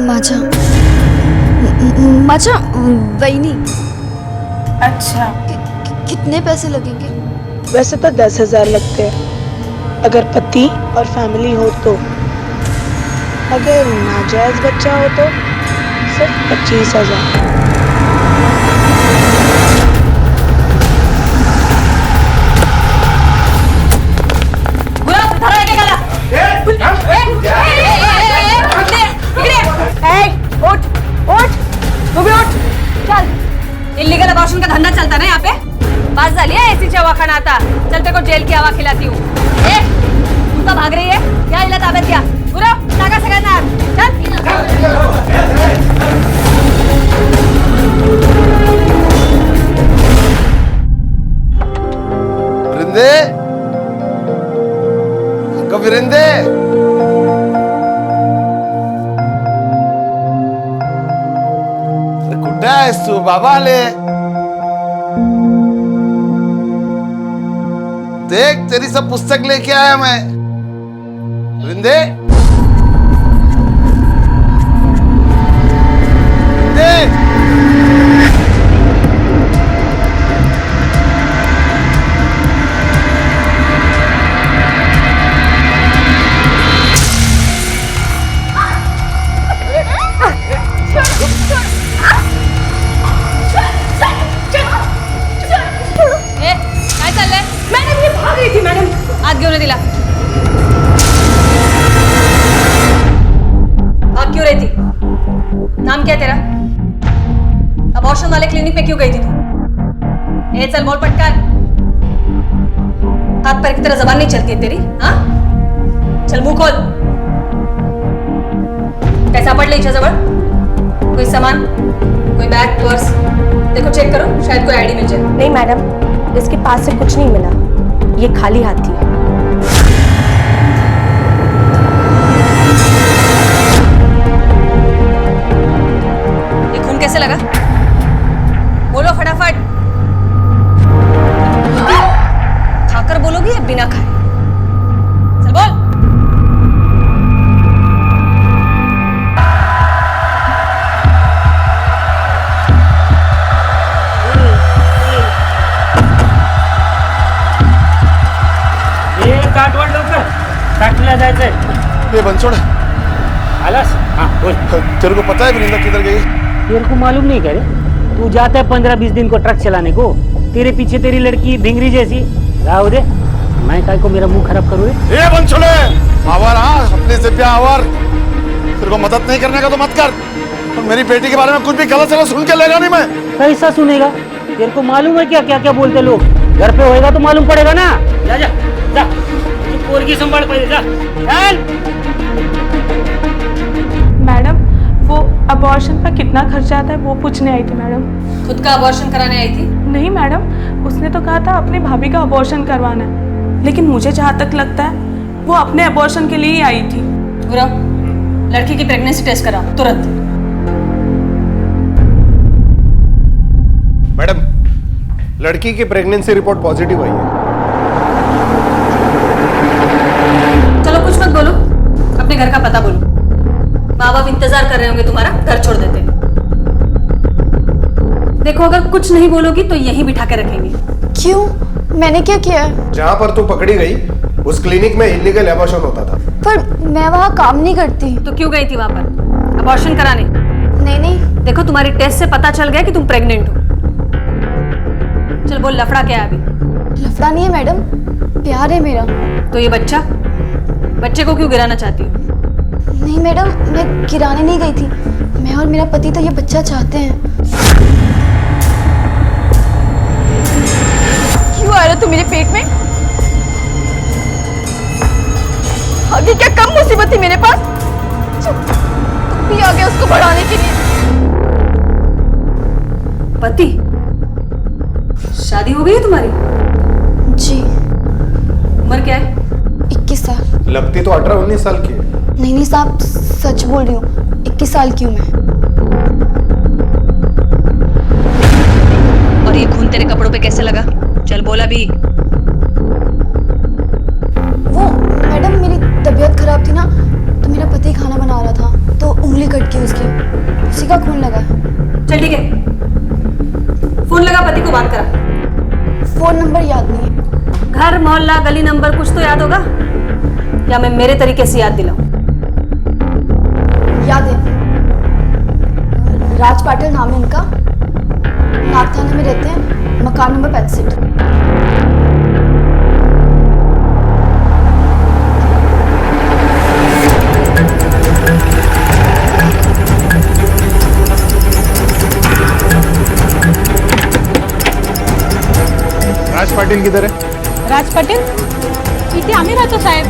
माझा माझा वहीनी। अच्छा, कितने पैसे लगेंगे? वैसे तो 10,000 लगते हैं अगर पति और फैमिली हो तो। अगर नाजायज बच्चा हो तो सिर्फ 25,000। इल्लीगल अबॉर्शन का धंधा चलता ना यहाँ पे। बात झाली है ऐसी चवाखाना आता। चल तेरे को जेल की हवा खिलाती हूँ। तू तो भाग रही है, या इला ताब्यात घ्या। गुरव, टाका सगळ्यांना आत। चल। विरिंदे, अगं विरिंदे, कुठे आहेस तू? बाबा आले। देख तेरी सब पुस्तक लेके आया मैं। विरिंदे, विरिंदे, काय चाललंय? मॅडम मी भाग रही थी मॅडम। आत घेऊन दिला। भाग क्यों रही थी? नाम क्या है तेरा? अबॉर्शन वाले क्लिनिक पे क्यों गई थी तू? चल बोल पटकन। हाथ पैर की तरह जबान नहीं चलती है तेरी? हाँ, चल मुंह खोल। काय सापडलं हिच्या जवळ? कोई सामान, कोई बैग, पर्स? देखो चेक करो, शायद कोई आईडी मिल जाए। नहीं मैडम, इसके पास से कुछ नहीं मिला। ये खाली हाथ थी। ये खून कैसे लगा? बोलो फटाफट। खाकर बोलोगी या बिना खाए? चल बोल। काटवड लवकर, फॅक्टरीला जायचंय। ये बंसोड़, आलास? हाँ बोल। तेरे को पता है विरिंदा किधर गई? तेरे को मालूम नहीं करे? तू जाता है 15-20 दिन को ट्रक चलाने को, तेरे पीछे तेरी लड़की भिंगरी जैसी। राव दे, मैं काय को मेरा मुंह खराब करूँ? ये बंसोड़े, आवर हाँ, अपने से प्यार आवर। तेरे को मदद नहीं करने का तो मत कर। और मेरी बेटी के बारे में कुछ भी गलत सलत सुन के लेगा नहीं मैं। कैसा सुनेगा? तेरे को मालूम है क्या क्या क्या बोलते लोग? घर पे होएगा तो मालूम पड़ेगा ना। जा जा जा, पोरगी संभाल पहले, जा चल। मैडम, वो अबॉर्शन पर कितना खर्चा आता है वो पूछने आई थी मैडम। खुद का अबॉर्शन कराने आई थी? नहीं मैडम, उसने तो कहा था अपनी भाभी का अबॉर्शन करवाना है, लेकिन मुझे जहाँ तक लगता है वो अपने अबॉर्शन के लिए ही आई थी। गुरव, लड़की की प्रेगनेंसी टेस्ट कराओ तुरंत। मैडम, लड़की की प्रेगनेंसी रिपोर्ट पॉजिटिव आई है। चलो कुछ मत बोलो, अपने घर का पता बोलो। माँ बाप इंतजार कर रहे होंगे तुम्हारा, घर छोड़ देते। देखो अगर कुछ नहीं बोलोगी तो यहीं बिठा के रखेंगे। क्यों? मैंने क्या किया है? जहाँ पर तू पकड़ी गई उस क्लिनिक में इलीगल एबॉर्शन होता था। पर मैं वहाँ काम नहीं करती। तो क्यों गई थी वहां पर अबॉर्शन कराने? नहीं नहीं। देखो तुम्हारी टेस्ट से पता चल गया कि तुम प्रेग्नेंट हो। चल बोल, लफड़ा क्या है अभी? लफड़ा नहीं है मैडम, प्यार है मेरा। तो ये बच्चे को क्यों गिराना चाहती हो? नहीं मैडम, मैं गिराने नहीं गई थी। मैं और मेरा पति तो ये बच्चा चाहते हैं। क्यों आ रहा तू मेरे पेट में? आगे क्या कम मुसीबत थी मेरे पास? तुम भी आ गए उसको बढ़ाने के लिए। पति? शादी हो गई है तुम्हारी? जी। उम्र क्या है? 21 साल। लगती तो 18-19 साल की है। नहीं साहब, सच बोल रही हूँ, 21 साल की हूँ मैं। और ये खून तेरे कपड़ों पे कैसे लगा? चल बोला भी। वो मैडम, मेरी तबीयत खराब थी ना, तो मेरा पति खाना बना रहा था। उंगली कट गई उसकी, उसी का खून लगा है। चल ठीक है, फोन लगा, पति को बात करा। फोन नंबर याद नहीं है। घर मोहल्ला गली नंबर कुछ तो याद होगा, या मैं मेरे तरीके से याद दिलाऊं? याद है, राज पाटिल नाम है इनका, नाग थाने में रहते हैं, मकान नंबर 65। राज पाटिल किधर है? राज पाटिल इथे आम्ही राहतो साहेब,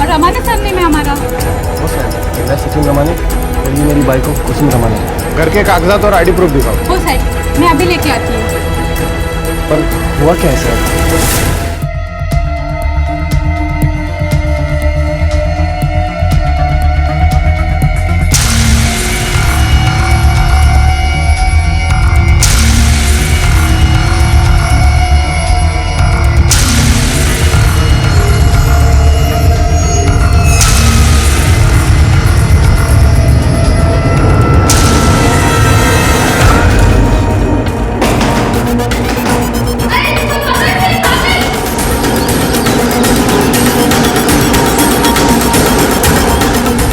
और रमाने सरनेम है हमारा। हो साहब, मैं सचिन रमाने और ये मेरी बाइक कुसुम रमाने। घर के कागजात और आईडी प्रूफ दिखाओ। हो साहेब, मैं अभी लेके आती हूँ। पर हुआ क्या है सर?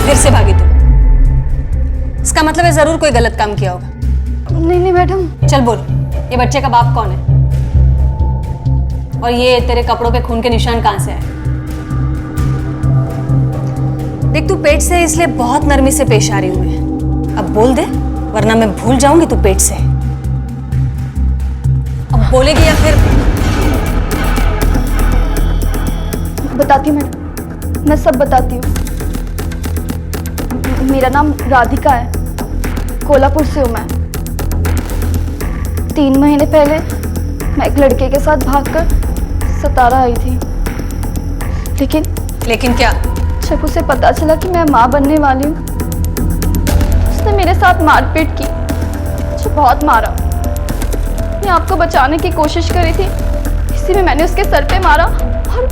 फिर से भागी तू, इसका मतलब है जरूर कोई गलत काम किया होगा। नहीं मैडम। चल बोल, ये बच्चे का बाप कौन है, और ये तेरे कपड़ों पे खून के निशान कहां से आए? देख, तू पेट से इसलिए बहुत नरमी से पेश आ रही हूं मैं। अब बोल दे, वरना मैं भूल जाऊंगी तू पेट से। अब बोलेगी या फिर? बताती हूँ मैडम, मैं सब बताती हूँ। मेरा नाम राधिका है, कोल्हापुर से हूँ मैं। 3 महीने पहले मैं एक लड़के के साथ भागकर सतारा आई थी, लेकिन क्या? जब उसे पता चला कि मैं माँ बनने वाली हूँ, उसने मेरे साथ मारपीट की, मुझे बहुत मारा। मैं आपको बचाने की कोशिश करी थी, इसी में मैंने उसके सर पे मारा और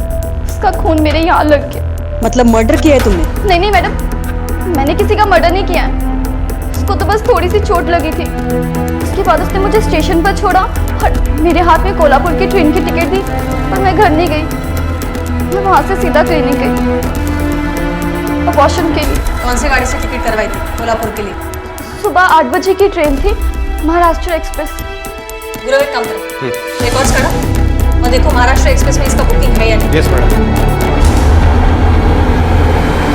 उसका खून मेरे यहाँ लग गया। मतलब मर्डर किया है तुमने? नहीं मैडम, मैंने किसी का मर्डर नहीं किया है, उसको तो बस थोड़ी सी चोट लगी थी। उसके बाद उसने मुझे स्टेशन पर छोड़ा और मेरे हाथ में कोल्हापुर की ट्रेन की टिकट दी, पर मैं घर नहीं गई। मैं वहाँ से सीधा क्लिनिक गई अबॉर्शन के लिए। कौन सी गाड़ी से टिकट करवाई थी कोल्हापुर के लिए? सुबह 8 बजे की ट्रेन थी, महाराष्ट्र एक्सप्रेस। गुरु, एक काम करो, रिकॉर्ड्स करो और देखो महाराष्ट्र एक्सप्रेस में इसका बुकिंग है या नहीं। Yes madam.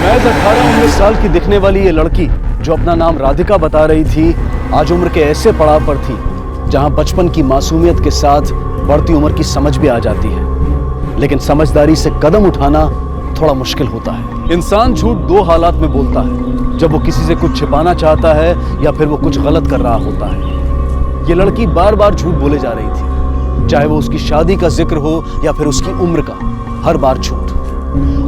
महज 18-19 साल की दिखने वाली ये लड़की जो अपना नाम राधिका बता रही थी, आज उम्र के ऐसे पड़ाव पर थी जहां बचपन की मासूमियत के साथ बढ़ती उम्र की समझ भी आ जाती है। लेकिन समझदारी से कदम उठाना थोड़ा मुश्किल होता है। इंसान झूठ 2 हालात में बोलता है, जब वो किसी से कुछ छिपाना चाहता है या फिर वो कुछ गलत कर रहा होता है। ये लड़की बार बार झूठ बोले जा रही थी, चाहे वो उसकी शादी का जिक्र हो या फिर उसकी उम्र का, हर बार झूठ।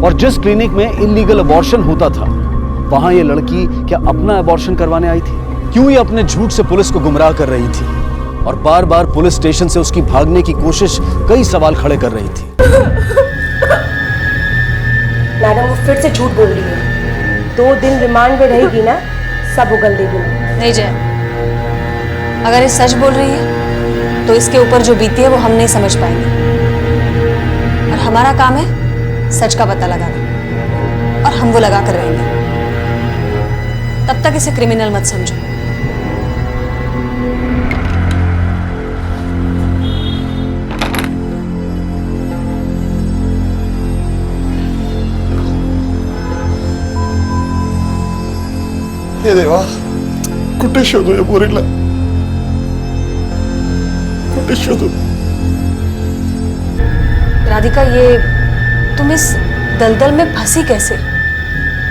और जिस क्लिनिक में इल्लीगल अबॉर्शन होता था, वहां ये लड़की क्या अपना अबॉर्शन करवाने आई थी? क्यों ये अपने झूठ से पुलिस को गुमराह कर रही थी और बार बार पुलिस स्टेशन से उसकी भागने की कोशिश कई सवाल खड़े कर रही थी? मैडम वो फिर से झूठ बोल रही है। 2 दिन रिमांड में रहेगी ना, सब उगल देगी। नहीं जय, अगर ये सच बोल रही है तो इसके ऊपर जो बीती है वो हम नहीं समझ पाएंगे, और हमारा काम है सच का पता लगाना, और हम वो लगा कर रहेंगे। तब तक इसे क्रिमिनल मत समझो। हे देवा, कुठे शोधू या पोरीला, कुठे शोधू? राधिका, ये तुम इस दलदल में फंसी कैसे?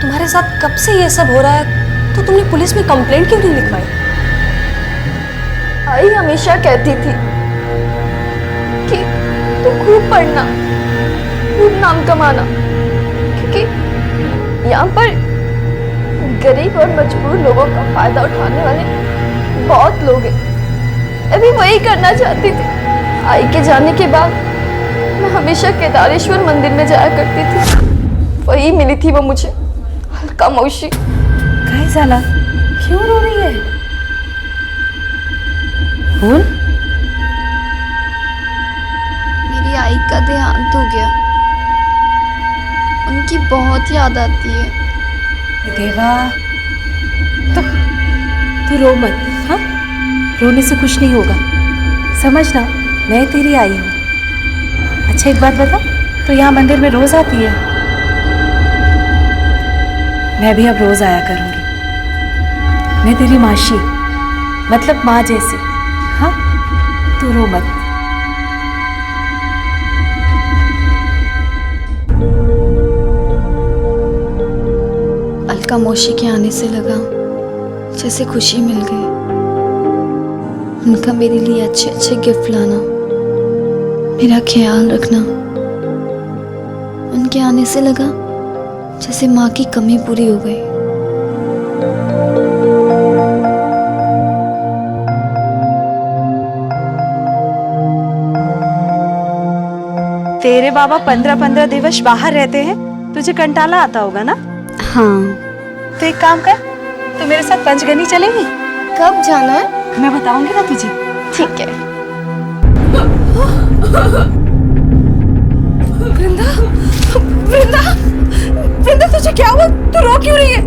तुम्हारे साथ कब से ये सब हो रहा है, तो तुमने पुलिस में कंप्लेंट क्यों नहीं लिखवाई? आई हमेशा कहती थी कि तू खूब पढ़ना, खूब नाम कमाना, क्योंकि यहाँ पर गरीब और मजबूर लोगों का फायदा उठाने वाले बहुत लोग हैं। मैं भी वही करना चाहती थी। आई के जाने के बाद मैं हमेशा केदारेश्वर मंदिर में जाया करती थी, वही मिली थी वो मुझे, हल्का मौशी। काय झाला? क्यों रो रही है? बोल। मेरी आई का देहांत हो गया। उनकी बहुत याद आती है। देवा, तू रो मत, हाँ? रोने से कुछ नहीं होगा, समझना, मैं तेरी आई हूँ। अच्छा एक बात बता, तो यहाँ मंदिर में रोज आती है? मैं भी अब रोज आया करूँगी। मैं तेरी मासी, मतलब माँ जैसी, हाँ? तू रो मत। अलका मौसी के आने से लगा जैसे खुशी मिल गई। उनका मेरे लिए अच्छे अच्छे गिफ्ट लाना, मेरा ख्याल रखना, उनके आने से लगा जैसे माँ की कमी पूरी हो गई। तेरे बाबा 15-15 दिवस बाहर रहते हैं, तुझे कंटाला आता होगा ना? हाँ। तो एक काम कर, तू मेरे साथ पंचगनी चलेगी? कब जाना है? मैं बताऊंगी ना तुझे। ठीक है। वृंदा, वृंदा, वृंदा तुझे क्या हुआ? तू रो क्यों रही है?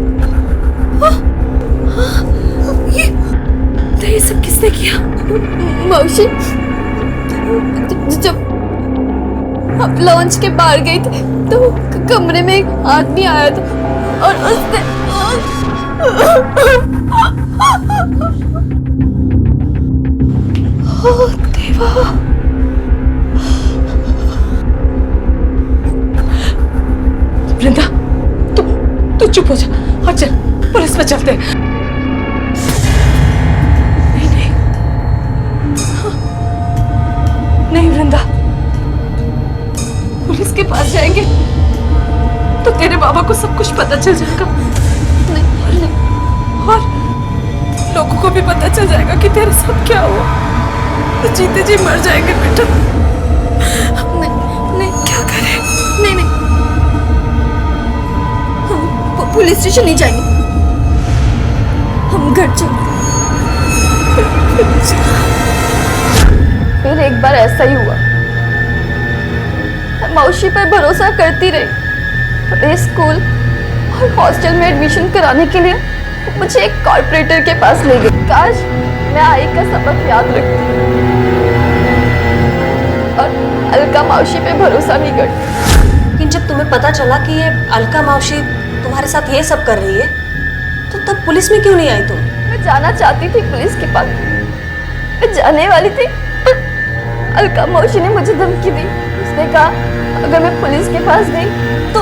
ये सब किसने किया? मौसी, जब हम लॉन्च के बाहर गए थे तो कमरे में एक आदमी आया था और उसने देवा, वृंदा, तू चुप हो जा और चल, पुलिस में चलते हैं। नहीं, नहीं वृंदा, पुलिस के पास जाएंगे तो तेरे बाबा को सब कुछ पता चल जाएगा। नहीं, और लोगों को भी पता चल जाएगा कि तेरे साथ क्या हुआ, तो जीते जी मर जाएंगे बेटा। नहीं, क्या करें? नहीं, हम पुलिस स्टेशन नहीं जाएंगे, हम घर चलते। फिर एक बार ऐसा ही हुआ। मैं मौसी पर भरोसा करती रही। प्ले स्कूल और हॉस्टल में एडमिशन कराने के लिए मुझे एक कॉर्पोरेटर के पास ले गए। काश मैं आई का सबक याद रखती और अलका मौसी पे भरोसा नहीं करती। लेकिन जब तुम्हें पता चला कि ये अलका मौसी तुम्हारे साथ ये सब कर रही है, तो तब पुलिस में क्यों नहीं आई तुम? मैं जाना चाहती थी पुलिस के पास, मैं जाने वाली थी, पर अलका मौसी ने मुझे धमकी दी। उसने कहा अगर मैं पुलिस के पास गई तो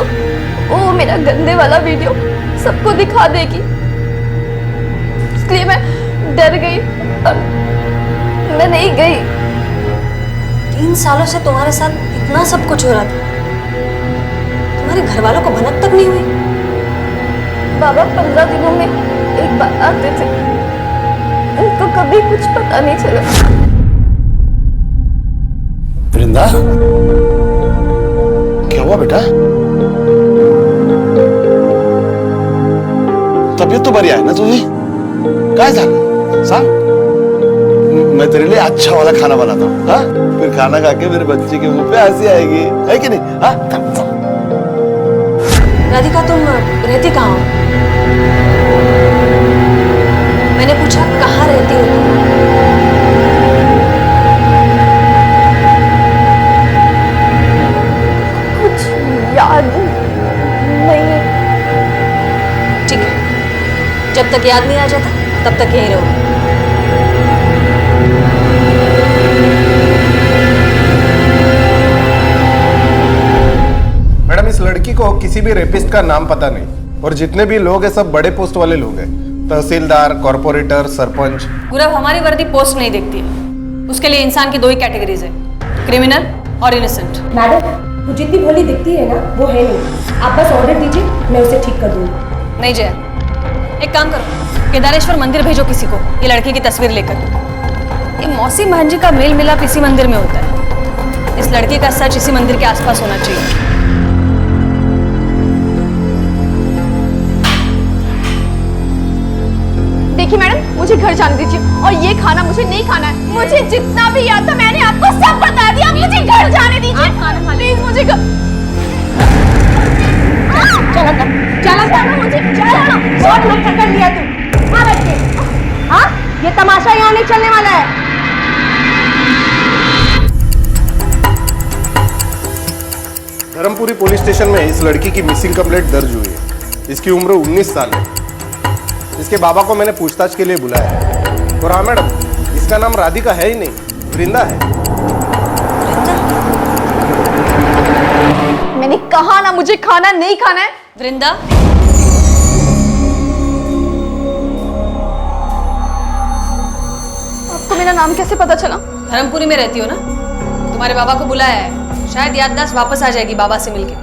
वो मेरा गंदे वाला वीडियो सबको दिखा देगी। इसलिए मैं डर गई और मैं नहीं गई। 3 सालों से तुम्हारे साथ इतना सब कुछ हो रहा था, तुम्हारे घर वालों को भनक तक नहीं हुई? बाबा 15 दिनों में एक बार आते थे, उनको कभी कुछ पता नहीं चला। वृंदा, क्या हुआ बेटा? तबीयत तो बढ़िया है ना तुझी? क्या था सांग? मैं तेरे लिए अच्छा वाला खाना बनाता हूँ, हाँ? फिर खाना खा के मेरे बच्चे के मुंह पे हंसी आएगी, है कि नहीं? हाँ? राधिका, तुम रहती कहाँ हो? मैंने पूछा कहाँ रहती हो तुम? कुछ याद नहीं। ठीक है, जब तक याद नहीं आ जाता तब तक यहीं रहो। मैडम, इस लड़की को किसी भी रेपिस्ट का नाम पता नहीं, और जितने भी लोग हैं सब बड़े पोस्ट वाले लोग हैं, तहसीलदार, कॉर्पोरेटर, सरपंच। गुरव, हमारी वर्दी पोस्ट नहीं देखती है। उसके लिए इंसान की 2 ही कैटेगरीज है, क्रिमिनल और इनोसेंट। मैडम, वो जितनी भोली दिखती है ना, वो है नहीं। आप बस ऑर्डर दीजिए, मैं उसे ठीक कर दूंगी। नहीं जया, एक काम करो, केदारेश्वर मंदिर भेजो किसी को ये लड़की की तस्वीर लेकर। ये मौसी भांजी का मेल मिलाप इसी मंदिर में होता है। इस लड़की का सच इसी मंदिर के आसपास होना चाहिए। देखिए मैडम, मुझे घर जाने दीजिए और ये खाना मुझे नहीं खाना है। मुझे जितना भी याद था मैंने आपको सब बता दिया। मुझे घर जाने दीजिए प्लीज। मुझे चलो मुझे बहुत मत कर लिया तू। हाँ बच्चे, हाँ ये तमाशा यहाँ नहीं चलने वाला है। धर्मपुरी पुलिस स्टेशन में इस लड़की की मिसिंग कंप्लेंट दर्ज हुई है। इसकी उम्र 19 साल है। इसके बाबा को मैंने पूछताछ के लिए बुलाया है। और हाँ मैडम, इसका नाम राधिका है ही नहीं, वृंदा है। मैंने कहा ना मुझे खाना नहीं खाना है। वृंदा, आपको मेरा नाम कैसे पता चला? धर्मपुरी में रहती हो ना? तुम्हारे बाबा को बुलाया है, शायद याददाश्त वापस आ जाएगी बाबा से मिलके।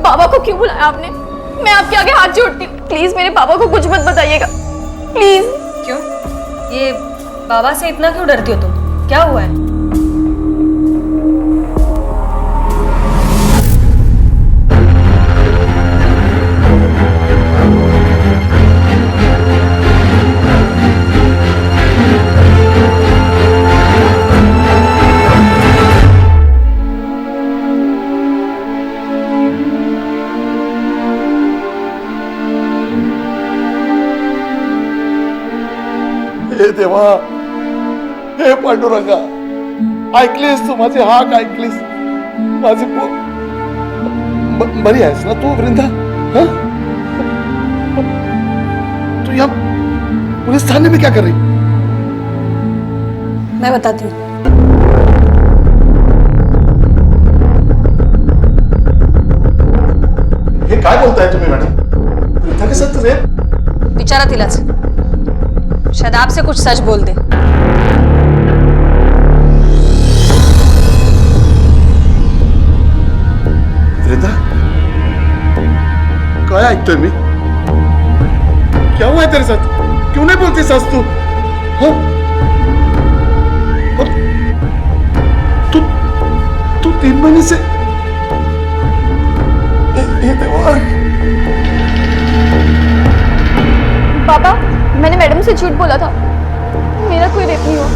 बाबा को क्यों बुलाया आपने? मैं आपके आगे हाथ जोड़ती हूँ, प्लीज मेरे बाबा को कुछ मत बताइएगा प्लीज। क्यों? ये बाबा से इतना क्यों डरती हो तुम? क्या हुआ है? हे देवा, हे पांडुरंगा, ऐकलीस तू माझे हाक, ऐकलीस माझे बरी आहेस ना तू वृंदा? हाँ? तू यहाँ पुलिस थाने में क्या कर रही? मैं बताती हूँ। हे काय बोलताय तुम्ही मॅडम? वृंदा के साथ रेप? विचारा तिलाच, शायद आपसे कुछ सच बोल दे। वृंदा, काय ऐकतोय मी? क्या हुआ है तेरे साथ? क्यों नहीं बोलती सास तू? हाँ? तू 3 महीने से ये देवा। पापा, मैंने मैडम से झूठ बोला था, मेरा कोई रेप नहीं हुआ।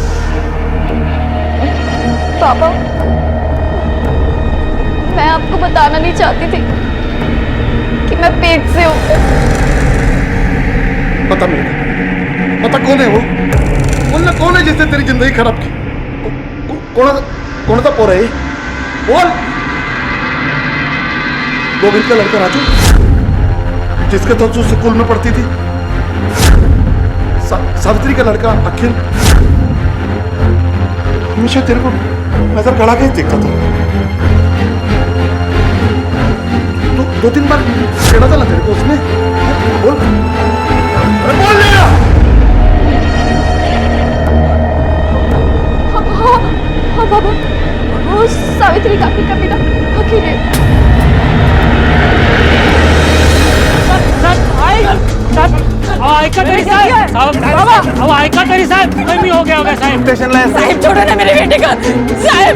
पापा, मैं आपको बताना नहीं चाहती थी कि मैं पेट से हूँ। पता नहीं, पता कौन है वो? बोलना कौन है जिसने तेरी जिंदगी खराब की? कौन सा पोर है? बोल। गोविंद का लड़का राजू, जिसके तो तू स्कूल में पढ़ती थी। सावित्री का लड़का अखिल, हमेशा तेरे को नजर गड़ा के देखता था। 2-3 बार छेड़ा था ना तेरे को उसने? बोल, अरे बोल ना। हाँ बाबा, वो सावित्री काकी का बेटा अखिल है। ऐका तरी साहेब, ऐका तरी साहेब, कमी हो गया होगा साहेब। स्टेशन लाइन साहिब छोड़ो ना मेरे बेटे को। साहिब,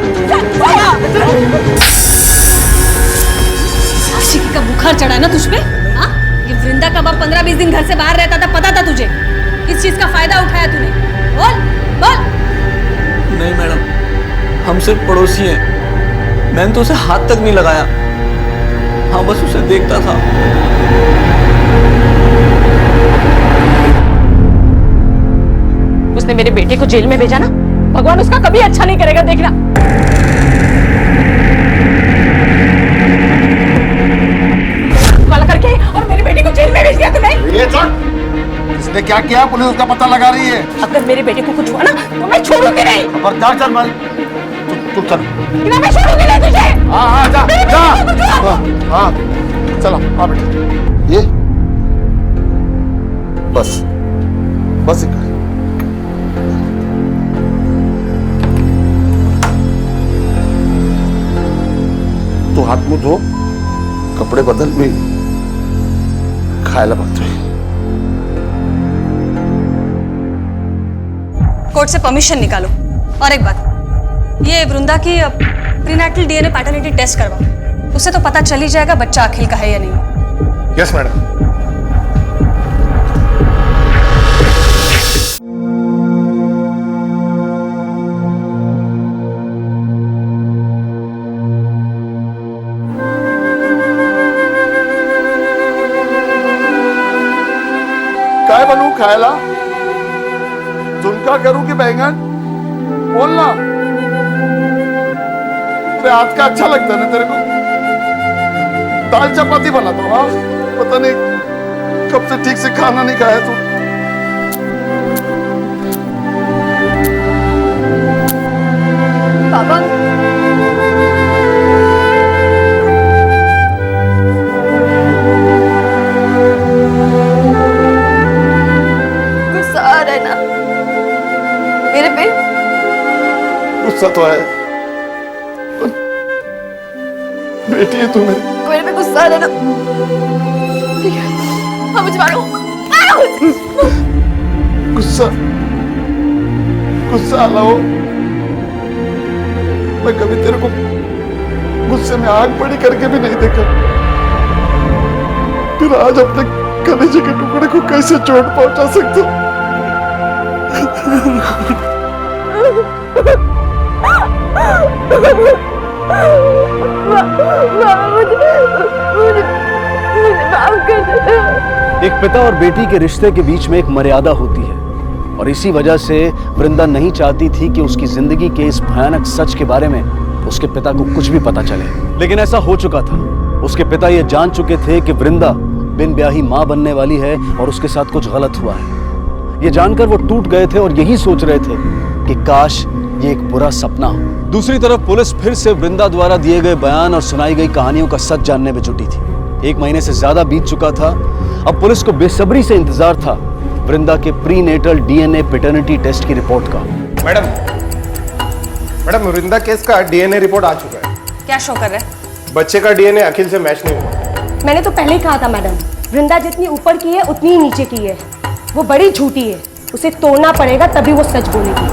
आशिकी का बुखार चढ़ा ना तुझ पे? हाँ? ये वृंदा का बाप 15-20 दिन घर से बाहर रहता था, पता था तुझे? किस चीज का फायदा उठाया तूने? बोल बोल। नहीं मैडम, हम सिर्फ पड़ोसी हैं। मैंने तो उसे हाथ तक नहीं लगाया। हाँ, बस उसे देखता था। उसने मेरे बेटे को जेल में भेजा ना, भगवान उसका कभी अच्छा नहीं करेगा, देखना। काला करके और मेरे बेटे को जेल में भेज दिया तूने। ये इसने क्या किया? पुलिस उसका पता लगा रही है। अगर मेरे बेटे को कुछ हुआ ना तो मैं छोड़ूंगी नहीं। खबरदार चल मल, तू चल। मैं छोड़ूंगी नहीं तुझे। हाँ जा जा। हाँ चलो आ बेटा। ये बस इतना। तू हात मुंह धो, कपडे बदल, मी खायला बघतोय। कोर्ट से परमिशन निकालो। और एक बात, ये वृंदा की प्रीनेटल डीएनए पैटर्निटी टेस्ट करवाओ, उससे तो पता चल ही जाएगा बच्चा अखिल का है या नहीं। Yes madam. काय बनवू खायला? झुणका करूं कि बैंगन? बोल ना। तेरे हाथ का अच्छा लगता है ना तेरे को? दाल चपाती बनाता हूँ। हाँ, पता नहीं कब से ठीक से खाना नहीं खाया तू। पापा, गुस्सा आ रहा है ना मेरे पे? गुस्सा तो है, पर बेटी है तू मेरी। मेरे पे गुस्सा आ रहा है ना? ठीक है, हाँ मुझे मारो। गुस्सा गुस्सा आला हो, मैं कभी तेरे को गुस्से में आग बड़ी करके भी नहीं देखा। फिर आज अपने कलेजे के टुकड़े को कैसे चोट पहुंचा सकता हूं? एक पिता और बेटी के रिश्ते के बीच में एक मर्यादा होती है और इसी वजह से वृंदा नहीं चाहती थी कि उसकी जिंदगी के इस भयानक सच के बारे में उसके पिता को कुछ भी पता चले। लेकिन ऐसा हो चुका था। उसके पिता ये जान चुके थे कि वृंदा बिन ब्याही मां बनने वाली है और उसके साथ कुछ गलत हुआ है। ये जानकर वो टूट गए थे और यही सोच रहे थे कि काश ये एक बुरा सपना हो। दूसरी तरफ पुलिस फिर से वृंदा द्वारा दिए गए बयान और सुनाई गई कहानियों का सच जानने में जुटी थी। 1 महीने से ज्यादा बीत चुका था। अब पुलिस को बेसब्री से इंतजार था वृंदा के प्रीनेटल डीएनए पैटर्निटी टेस्ट की रिपोर्ट का। मैडम वृंदा केस का डीएनए रिपोर्ट आ चुका है। क्या शो कर रहा है? बच्चे का डीएनए अखिल से मैच नहीं हुआ। मैंने तो पहले ही कहा था मैडम, वृंदा जितनी ऊपर की है उतनी ही नीचे की है। वो बड़ी झूठी है, उसे तोड़ना पड़ेगा तभी वो सच बोलेगी।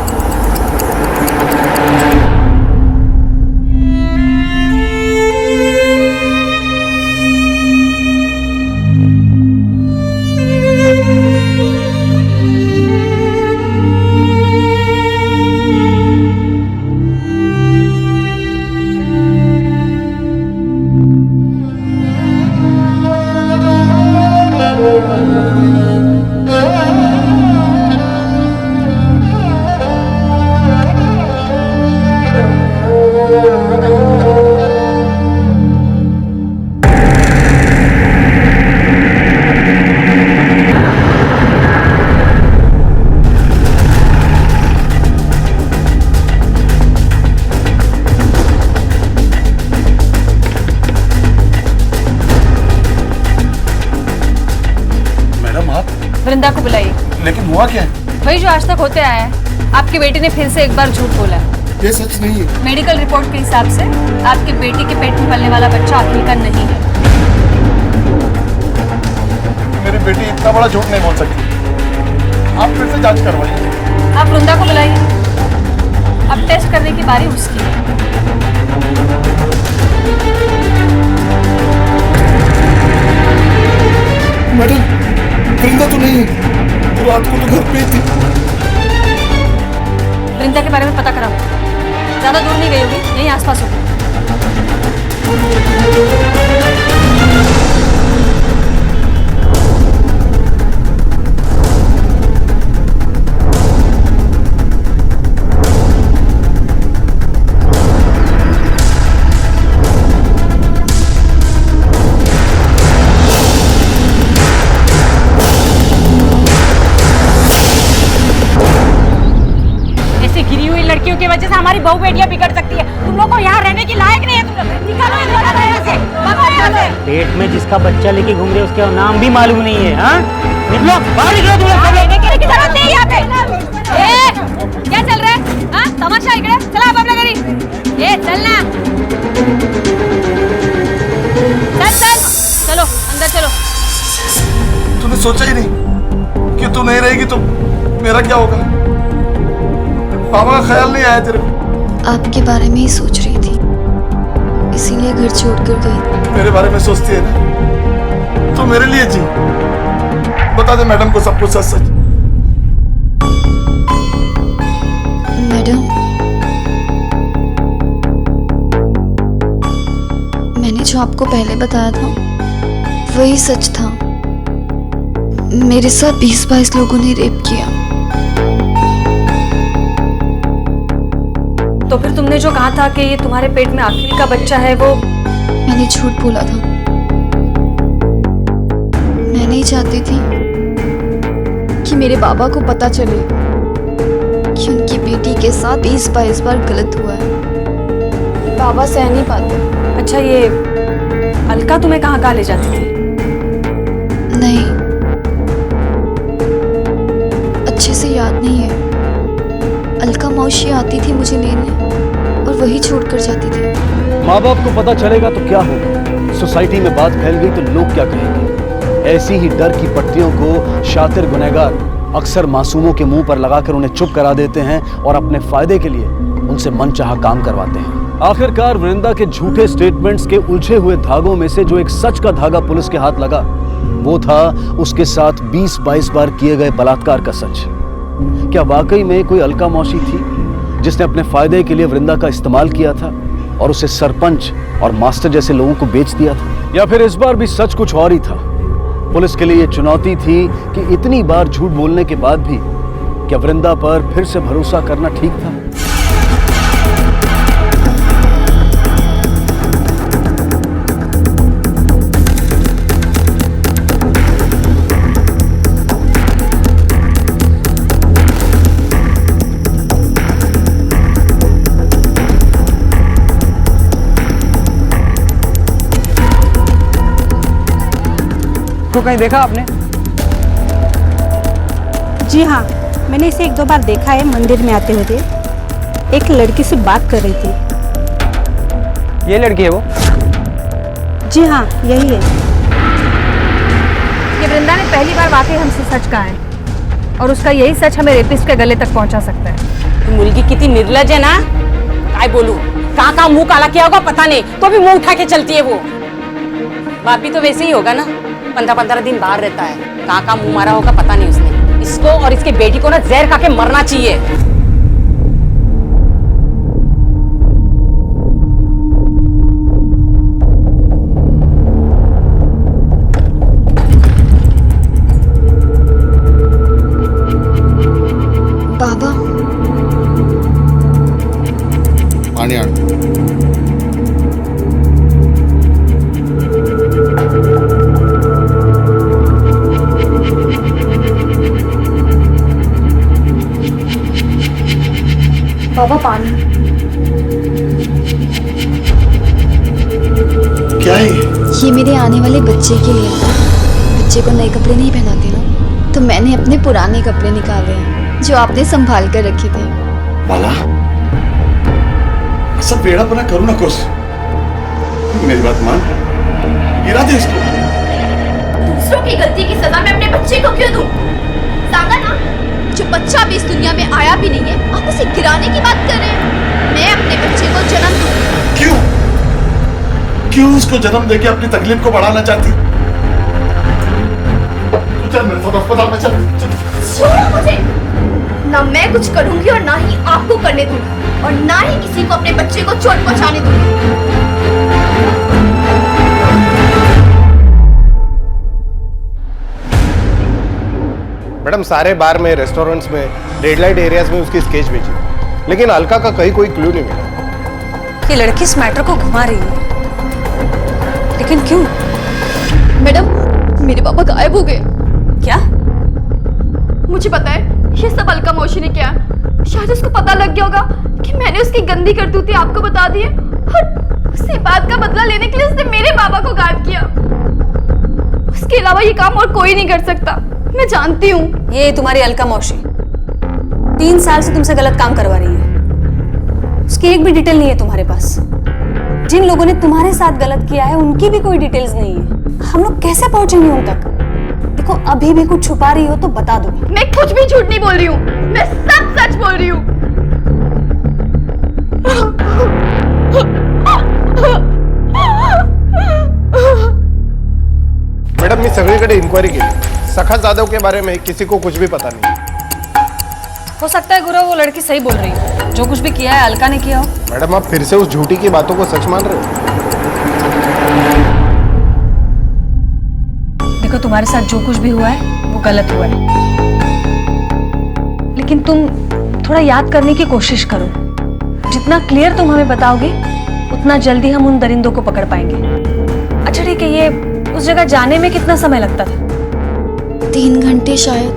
वृंदा को बुलाइए। लेकिन हुआ क्या है? वही जो आज तक होते आया है। आपकी बेटी ने फिर से एक बार झूठ बोला है। ये सच नहीं है। मेडिकल रिपोर्ट के हिसाब से आपकी बेटी के पेट में पलने वाला बच्चा अखिल का नहीं है। मेरी बेटी इतना बड़ा झूठ नहीं बोल सकती। आप फिर से जांच करवाइए। आप वृंदा को बुलाइए। अब टेस्ट करने की बारी उसकी है। मैडम वृंदा तो नहीं है, रात को तो घर पे ही थी। वृंदा के बारे में पता कराओ। ज्यादा दूर नहीं गई होगी, यहीं आसपास होगी। लड़कियों की वजह से हमारी बहू बेटियां बिगड़ सकती है। तुम लोग को यहाँ रहने की लायक नहीं है। तुम लोग निकालो इन लोगों को यहाँ से, भगाओ यहाँ से। पेट में जिसका बच्चा लेके घूम रहे उसका नाम भी मालूम नहीं है। हाँ निकलो बाहर, निकलो तुम लोग। रहने की जरूरत नहीं है यहाँ पे। क्या चल रहा है? हाँ तमाशा इकड़े चला आप अपना घरी। ये चलना, चल चल चलो अंदर चलो। तूने सोचा ही नहीं कि तू नहीं रहेगी तो मेरा क्या होगा? पापा का ख्याल नहीं आया तेरे को? आपके बारे में ही सोच रही थी, इसीलिए घर छोड़कर गई। मेरे बारे में सोचती है ना, तो मेरे लिए जी। बता दे मैडम को सब कुछ सच सच। मैडम, मैंने जो आपको पहले बताया था वही सच था। मेरे साथ 20-22 लोगों ने रेप किया। तो फिर तुमने जो कहा था कि ये तुम्हारे पेट में आखिरी का बच्चा है, वो मैंने झूठ बोला था। मैं नहीं चाहती थी कि मेरे बाबा को पता चले कि उनकी बेटी के साथ 20-22 बार गलत हुआ है। बाबा सह नहीं पाते। अच्छा, ये अलका तुम्हें कहाँ ले जाती थी? नहीं, अच्छे से याद नहीं है। अलका मौसी आती थी मुझे लेने और वही छोड़ कर जाती थी। माँ बाप को पता चलेगा तो क्या होगा? सोसाइटी में बात फैल गई तो लोग क्या कहेंगे? ऐसी ही डर की पट्टियों को शातिर गुनहगार अक्सर मासूमों के मुंह पर लगाकर उन्हें चुप करा देते हैं और अपने फायदे के लिए उनसे मनचाहा काम करवाते हैं। आखिरकार वृंदा के झूठे स्टेटमेंट्स के उलझे हुए धागों में से जो एक सच का धागा पुलिस के हाथ लगा, वो था उसके साथ 20-22 बार किए गए बलात्कार का सच। क्या वाकई में कोई अलका मौसी थी जिसने अपने फायदे के लिए वृंदा का इस्तेमाल किया था और उसे सरपंच और मास्टर जैसे लोगों को बेच दिया था? या फिर इस बार भी सच कुछ और ही था? पुलिस के लिए यह चुनौती थी कि इतनी बार झूठ बोलने के बाद भी क्या वृंदा पर फिर से भरोसा करना ठीक था? तो कहीं देखा आपने? जी हाँ, मैंने इसे 1-2 बार देखा है मंदिर में आते हुए। एक लड़की से बात कर रही थी। ये लड़की है वो? जी हाँ, यही है। ये वृंदा ने पहली बार वाकई हमसे सच कहा है और उसका यही सच हमें रेपिस्ट के गले तक पहुंचा सकता है। मुर्गी कितनी निर्लज है ना, काय बोलूं, कहाँ मुंह काला किया होगा पता नहीं, तो भी मुंह उठा के चलती है वो। बाप भी तो वैसे ही होगा ना, 15-15 दिन बाहर रहता है, कहाँ मुंह मारा होगा पता नहीं उसने। इसको और इसके बेटी को ना जहर खा के मरना चाहिए। बाबा, पानी आना। बाबा पानी। क्या है ये मेरे आने वाले बच्चे के लिए था। बच्चे को नए कपड़े नहीं पहनाते ना, तो मैंने अपने पुराने कपड़े निकाले हैं जो आपने संभाल कर रखे थे। बाला, सब बेड़ापना करो ना कुछ। मेरी बात मान, गिरा दे इसको। दूसरों की गलती की सजा मैं अपने बच्चे को क्यों दूं? सागा ना, जो बच्चा भी इस दुनिया में आया भी नहीं है, आप उसे गिराने की बात कर रहे हैं। मैं अपने बच्चे को जन्म दूं। क्यों? क्यों उसको जन्म देके अपनी तकलीफ को बढ़ाना चाहती? चल मेरे साथ अस्पताल में चल। छोड़ो मुझे। ना मैं कुछ करूंगी और ना ही आपको करने दूंगी, और ना ही किसी को अपने बच्चे को चोट पहुंचाने दूंगी। मैडम, सारे बार में, रेस्टोरेंट्स में, रेड लाइट एरियाज में उसकी स्केच भेजी, लेकिन अलका का कहीं कोई क्लू नहीं मिला। ये लड़की इस मैटर को घुमा रही है, लेकिन क्यों? मैडम, मेरे पापा गायब हो गए। क्या? मुझे पता है ये सब अलका मौसी ने किया। शायद उसको पता लग गया होगा कि मैंने उसकी गंदी करतूतें आपको बता दी है, और उसी बात का बदला लेने के लिए उसने मेरे बाबा को गायब किया। उसके अलावा ये काम और कोई नहीं कर सकता, मैं जानती हूँ। ये तुम्हारी अलका मौसी 3 साल से तुमसे गलत काम करवा रही है। उसकी एक भी डिटेल नहीं है तुम्हारे पास। जिन लोगों ने तुम्हारे साथ गलत किया है उनकी भी कोई डिटेल्स नहीं है। हम लोग कैसे पहुंचेंगे उन तक? देखो, अभी भी कुछ छुपा रही हो तो बता दो। मैं कुछ भी झूठ नहीं बोल रही हूँ, मैं सब सच बोल रही हूँ। मैडम, मी सगळीकडे इन्क्वायरी केली, सखा जाधव के बारे में किसी को कुछ भी पता नहीं। हो सकता है गुरु वो लड़की सही बोल रही हो, जो कुछ भी किया है अलका ने किया हो। मैडम, आप फिर से उस झूठी की बातों को सच मान रहे हो? देखो तुम्हारे साथ जो कुछ भी हुआ है वो गलत हुआ है, लेकिन तुम थोड़ा याद करने की कोशिश करो। जितना क्लियर तुम हमें बताओगे उतना जल्दी हम उन दरिंदों को पकड़ पाएंगे। अच्छा ठीक है, ये उस जगह जाने में कितना समय लगता था? 3 घंटे शायद।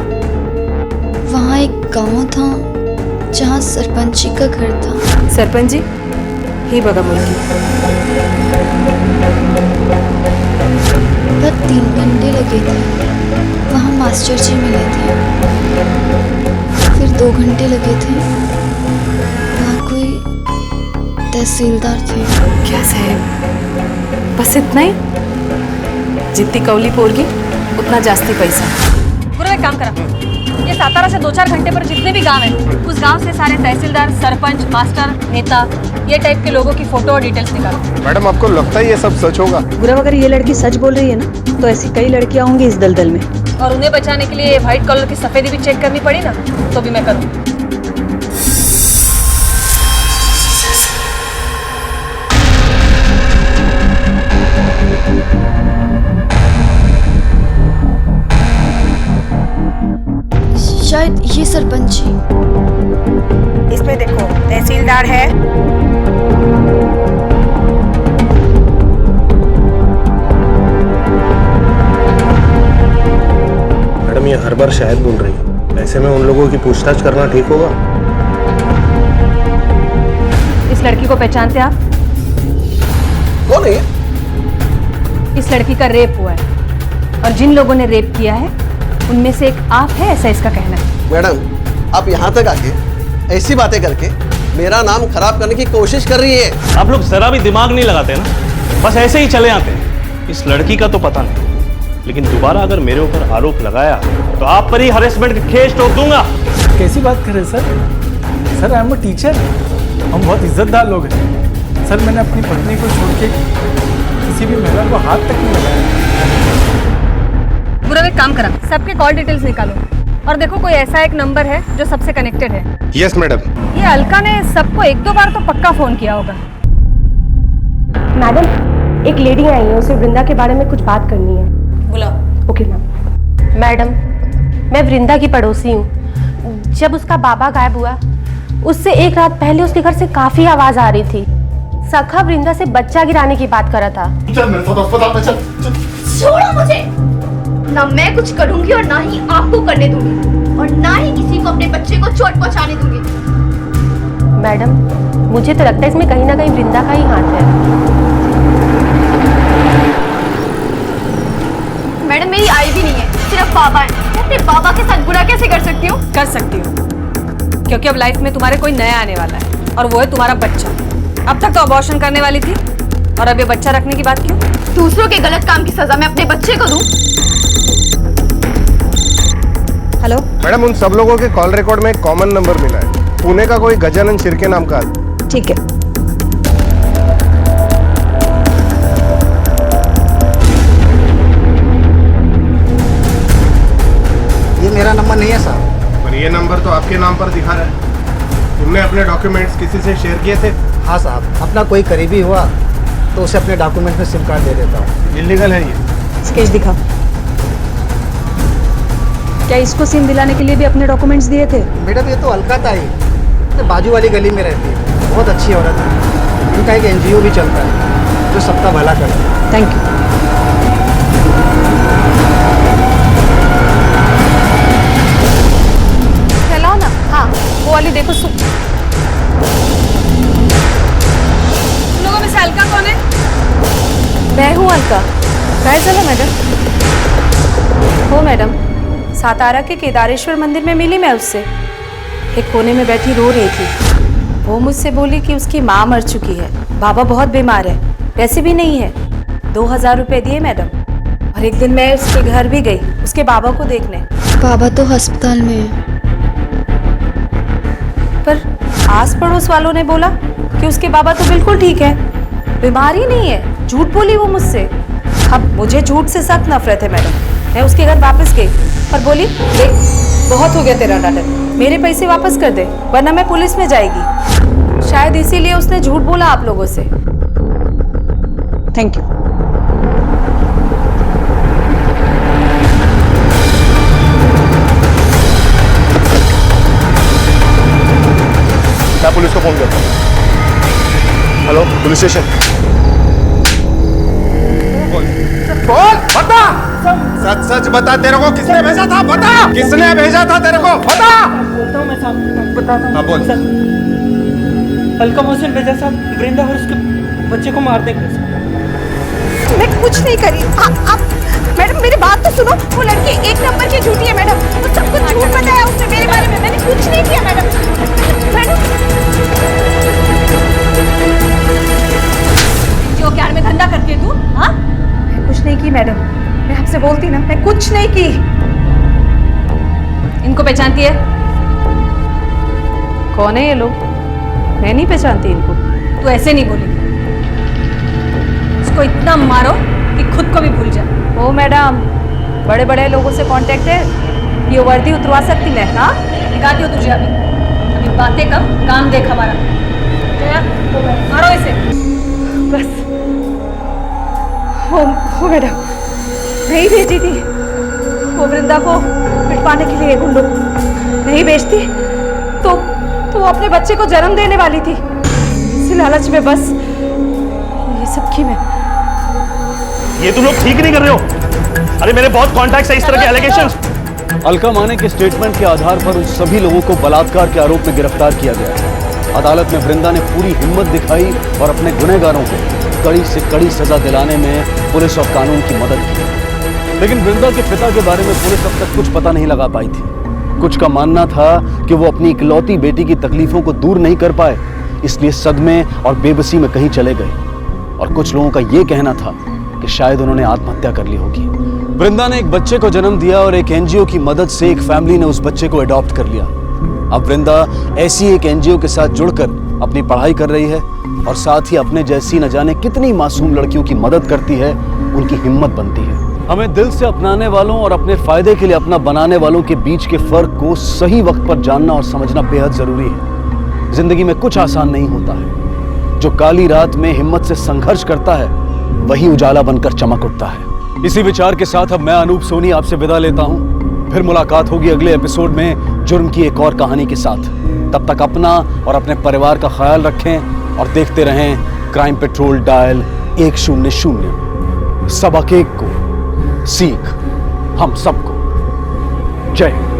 वहाँ एक गांव था जहाँ सरपंच जी का घर था। सरपंच जी ही बगा मुलगी। पर 3 घंटे लगे थे। वहाँ मास्टर जी मिले थे। फिर 2 घंटे लगे थे। वहाँ कोई तहसीलदार थे। क्या साहेब, बस इतना ही? जितनी कौली पोरगी उतना जास्ती पैसा। गुरु एक काम करा, ये सातारा से 2-4 घंटे पर जितने भी गांव हैं, उस गांव से सारे तहसीलदार, सरपंच, मास्टर, नेता, ये टाइप के लोगों की फोटो और डिटेल्स निकालो। मैडम आपको लगता है ये सब सच होगा? गुरु अगर ये लड़की सच बोल रही है ना, तो ऐसी कई लड़कियां होंगी इस दलदल में। और उन्हें बचाने के लिए व्हाइट कलर की सफेदी भी चेक करनी पड़ी ना, तो भी मैं करूँ। शायद ये सरपंच जी। इसमें देखो तहसीलदार है, मैडम ये हर बार शायद बोल रही है, ऐसे में उन लोगों की पूछताछ करना ठीक होगा? इस लड़की को पहचानते आप? कौन है? इस लड़की का रेप हुआ है और जिन लोगों ने रेप किया है उनमें से एक आप है, ऐसा इसका कहना है। मैडम आप यहाँ तक आके ऐसी बातें करके मेरा नाम खराब करने की कोशिश कर रही है। आप लोग जरा भी दिमाग नहीं लगाते ना, बस ऐसे ही चले आते हैं। इस लड़की का तो पता नहीं, लेकिन दोबारा अगर मेरे ऊपर आरोप लगाया तो आप पर ही हरेसमेंट के केस ठोक दूंगा। कैसी बात कर रहे हैं sir? Sir I am a teacher, हम बहुत इज्जतदार लोग हैं। सर मैंने अपनी पत्नी को छोड़ के किसी भी महिला को हाथ तक नहीं लगाया। गुरु एक काम करा, सबके कॉल डिटेल्स निकालो और देखो कोई ऐसा एक नंबर है जो सबसे कनेक्टेड है। Yes madam. ये अलका ने सबको 1-2 बार तो पक्का फोन किया होगा। मैडम एक लेडी आई है, उसे वृंदा के बारे में कुछ बात करनी है। बुलाओ। Okay ma'am. मैडम मैं वृंदा की पड़ोसी हूँ। जब उसका बाबा गायब हुआ उससे 1 रात पहले उसके घर से काफी आवाज आ रही थी। सखा वृंदा से बच्चा गिराने की बात कर रहा था। चल मेरे साथ अस्पताल में चल। छोड़ो मुझे। ना मैं कुछ करूंगी और ना ही आपको करने दूंगी, और ना ही किसी को अपने बच्चे को चोट पहुंचाने दूंगी। मैडम मुझे तो लगता है इसमें कहीं ना कहीं वृंदा का ही हाथ है। मैडम मेरी आई भी नहीं है, सिर्फ बाबा है। मैं अपने बाबा के साथ बुरा कैसे कर सकती हूँ? कर सकती हूँ, क्योंकि अब लाइफ में तुम्हारे कोई नया आने वाला है और वो है तुम्हारा बच्चा। अब तक तो अबॉर्शन करने वाली थी और अब ये बच्चा रखने की बात क्यों? दूसरों के गलत काम की सजा मैं अपने बच्चे को दूं? हेलो मैडम उन सब लोगों के कॉल रिकॉर्ड में एक कॉमन नंबर मिला है, पुणे का कोई गजानन शिर्के नाम का। ठीक है। ये मेरा नंबर नहीं है साहब। पर ये नंबर तो आपके नाम पर दिखा रहा है। तुमने अपने डॉक्यूमेंट्स किसी से शेयर किए थे? हाँ साहब, अपना कोई करीबी हुआ तो उसे अपने डॉक्यूमेंट में सिम कार्ड दे देता हूँ। इलीगल है ये। स्केच दिखाओ। क्या इसको सिम दिलाने के लिए भी अपने डॉक्यूमेंट्स दिए थे? मैडम ये तो अलका था ही, बाजू वाली गली में रहती है, बहुत अच्छी औरत है। उनका एक NGO भी चलता है जो सबका भला करता है। Thank you. चलाओ ना। हाँ वो वाली देखो। लोगों में से अलका कौन है? मैं हूँ अलका। काय झालं मैडम? हो मैडम, सातारा के केदारेश्वर मंदिर में मिली मैं उससे। एक कोने में बैठी रो रही थी। वो मुझसे बोली कि उसकी माँ मर चुकी है, बाबा बहुत बीमार है, पैसे भी नहीं है। 2000 रुपए दिए मैडम, और एक दिन मैं उसके घर भी गई उसके बाबा को देखने। बाबा तो अस्पताल में है। पर आस पड़ोस वालों ने बोला कि उसके बाबा तो बिल्कुल ठीक है, बीमार ही नहीं है। झूठ बोली वो मुझसे। अब मुझे झूठ से सख्त नफरत है मैडम। मैं उसके घर वापस गई और बोली, देख बहुत हो गया तेरा नाटक, मेरे पैसे वापस कर दे वरना मैं पुलिस में जाएगी। शायद इसीलिए उसने झूठ बोला आप लोगों से। Thank you. फोन करता हूँ। Hello, police station. बोल, बता। सच सच बता, तेरे को किसने भेजा था? बता, किसने भेजा था तेरे को? बता। बोलता हूँ मैं साहब, बताता हूँ। हाँ, बोल। अलका मोहसिन भेजा साहब, वृंदा और उसके बच्चे को मार देंगे। मैं कुछ नहीं करी। आप मैडम मेरी बात तो सुनो। वो लड़की एक नंबर की झूठी है मैडम। वो सब कुछ झूठ बताया उसने मेरे बारे में। मैंने कुछ नहीं किया मैडम। जो क्या में धंधा करती है तू? हाँ, मैं कुछ नहीं की मैडम। मैं आपसे बोलती ना, मैं कुछ नहीं की। इनको पहचानती है? कौन है ये लोग? मैं नहीं पहचानती इनको। तू ऐसे नहीं बोलेगी। इसको इतना मारो कि खुद को भी भूल जा। ओ मैडम, बड़े बड़े लोगों से कांटेक्ट है, ये वर्दी उतरवा सकती मैं? हाँ, दिखाती हूँ तुझे अभी बातें कम, काम देख हमारा। मारो इसे। बस हो मैडम, नहीं भेजी थी वो वृंदा को पिटवाने के लिए गुंडों। नहीं भेजती तो वो अपने बच्चे को जन्म देने वाली थी। इसी लालच में बस ये सब की मैं। ये तुम लोग ठीक नहीं कर रहे हो। अरे मेरे बहुत कॉन्टैक्ट्स है इस तरह के एलिगेशंस। अलका माने के स्टेटमेंट के आधार पर उन सभी लोगों को बलात्कार के आरोप में गिरफ्तार किया गया। अदालत में वृंदा ने पूरी हिम्मत दिखाई और अपने गुनहगारों को कड़ी से कड़ी सजा दिलाने में पुलिस और कानून की मदद की। लेकिन वृंदा के पिता के बारे में पुलिस अब तक कुछ पता नहीं लगा पाई थी। कुछ का मानना था कि वो अपनी इकलौती बेटी की तकलीफों को दूर नहीं कर पाए, इसलिए सदमे और बेबसी में कहीं चले गए। और कुछ लोगों का ये कहना था कि शायद उन्होंने आत्महत्या कर ली होगी। वृंदा ने एक बच्चे को जन्म दिया और एक एनजीओ की मदद से एक फैमिली ने उस बच्चे को अडॉप्ट कर लिया। अब वृंदा ऐसी एक एनजीओ के साथ जुड़कर अपनी पढ़ाई कर रही है और साथ ही अपने जैसी न जाने कितनी मासूम लड़कियों की मदद करती है, उनकी हिम्मत बनती है। हमें दिल से अपनाने वालों और अपने फायदे के लिए अपना बनाने वालों के बीच के फर्क को सही वक्त पर जानना और समझना बेहद जरूरी है। जिंदगी में कुछ आसान नहीं होता है। जो काली रात में हिम्मत से संघर्ष करता है वही उजाला बनकर चमक उठता है। इसी विचार के साथ अब मैं अनूप सोनी आपसे विदा लेता हूं। फिर मुलाकात होगी अगले एपिसोड में जुर्म की एक और कहानी के साथ। तब तक अपना और अपने परिवार का ख्याल रखें और देखते रहें क्राइम पेट्रोल डायल 100। सबक एक को सीख हम सबको। जय हिंद।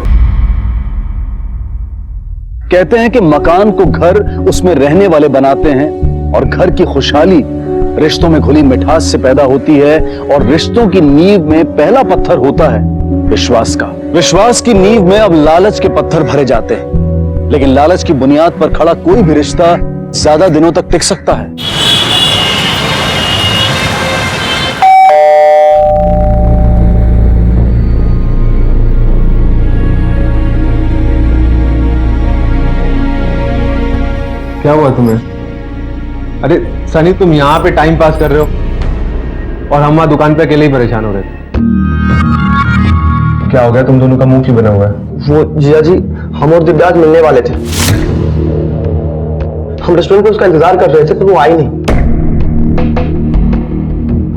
कहते हैं कि मकान को घर उसमें रहने वाले बनाते हैं और घर की खुशहाली रिश्तों में घुली मिठास से पैदा होती है और रिश्तों की नींव में पहला पत्थर होता है विश्वास का। विश्वास की नींव में अब लालच के पत्थर भरे जाते हैं, लेकिन लालच की बुनियाद पर खड़ा कोई भी रिश्ता ज्यादा दिनों तक टिक सकता है। क्या हुआ तुम्हें? अरे सनी, तुम यहाँ पे टाइम पास कर रहे हो और हम वहां दुकान पे अकेले ही परेशान हो रहे थे। क्या हो गया? तुम दोनों का मुंह क्यों बना हुआ है? वो जिया जी, हम और दिव्याज मिलने वाले थे। हम रेस्टोरेंट पे उसका इंतजार कर रहे थे, पर वो आई नहीं।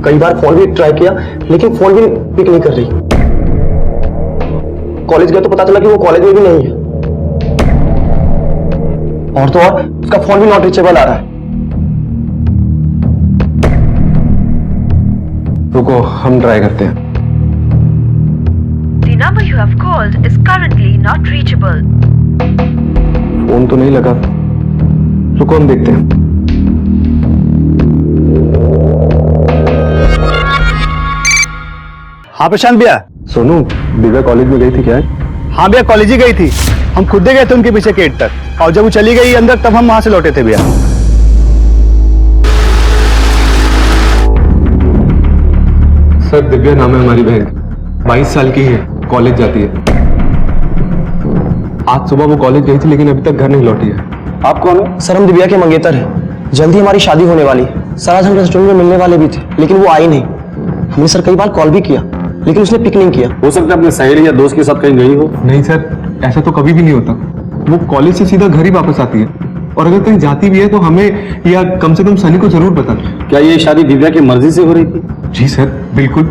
कई बार फोन भी ट्राई किया, लेकिन फोन भी पिक नहीं कर रही। कॉलेज गया तो पता चला कि वो कॉलेज में भी नहीं है। और तो और उसका फोन भी नॉट रीचेबल आ रहा है। रुको, हम ट्राई करते हैं। The number you have called is currently not reachable. Phone तो नहीं लगा। रुको, हम देखते हैं। हाँ प्रशांत भैया। सोनू, दिव्या कॉलेज में गई थी क्या? हाँ भैया, कॉलेज ही गई थी। हम खुद ही गए थे उनके पीछे गेट तक, और जब वो चली गई अंदर तब हम वहां से लौटे थे भैया। सर, दिव्या नाम है हमारी बहन, 22 साल की है, कॉलेज जाती है। आज सुबह वो कॉलेज गई थी लेकिन अभी तक घर नहीं लौटी है। आप कौन है? सर, हम दिव्या के मंगेतर हैं। जल्दी हमारी शादी होने वाली है। सर, आज हम रेस्टोरेंट में मिलने वाले भी थे, लेकिन वो आई नहीं। हमने सर कई बार कॉल भी किया, लेकिन उसने पिक नहीं किया। हो सकता है अपने सहेली या दोस्त के साथ कहीं गई हो। नहीं सर, ऐसा तो कभी भी नहीं होता। वो कॉलेज से सीधा घर ही वापस आती है, और अगर कहीं जाती भी है तो हमें या कम से कम सनी को जरूर पता। क्या ये शादी दिव्या की मर्जी से हो रही थी? जी सर, बिल्कुल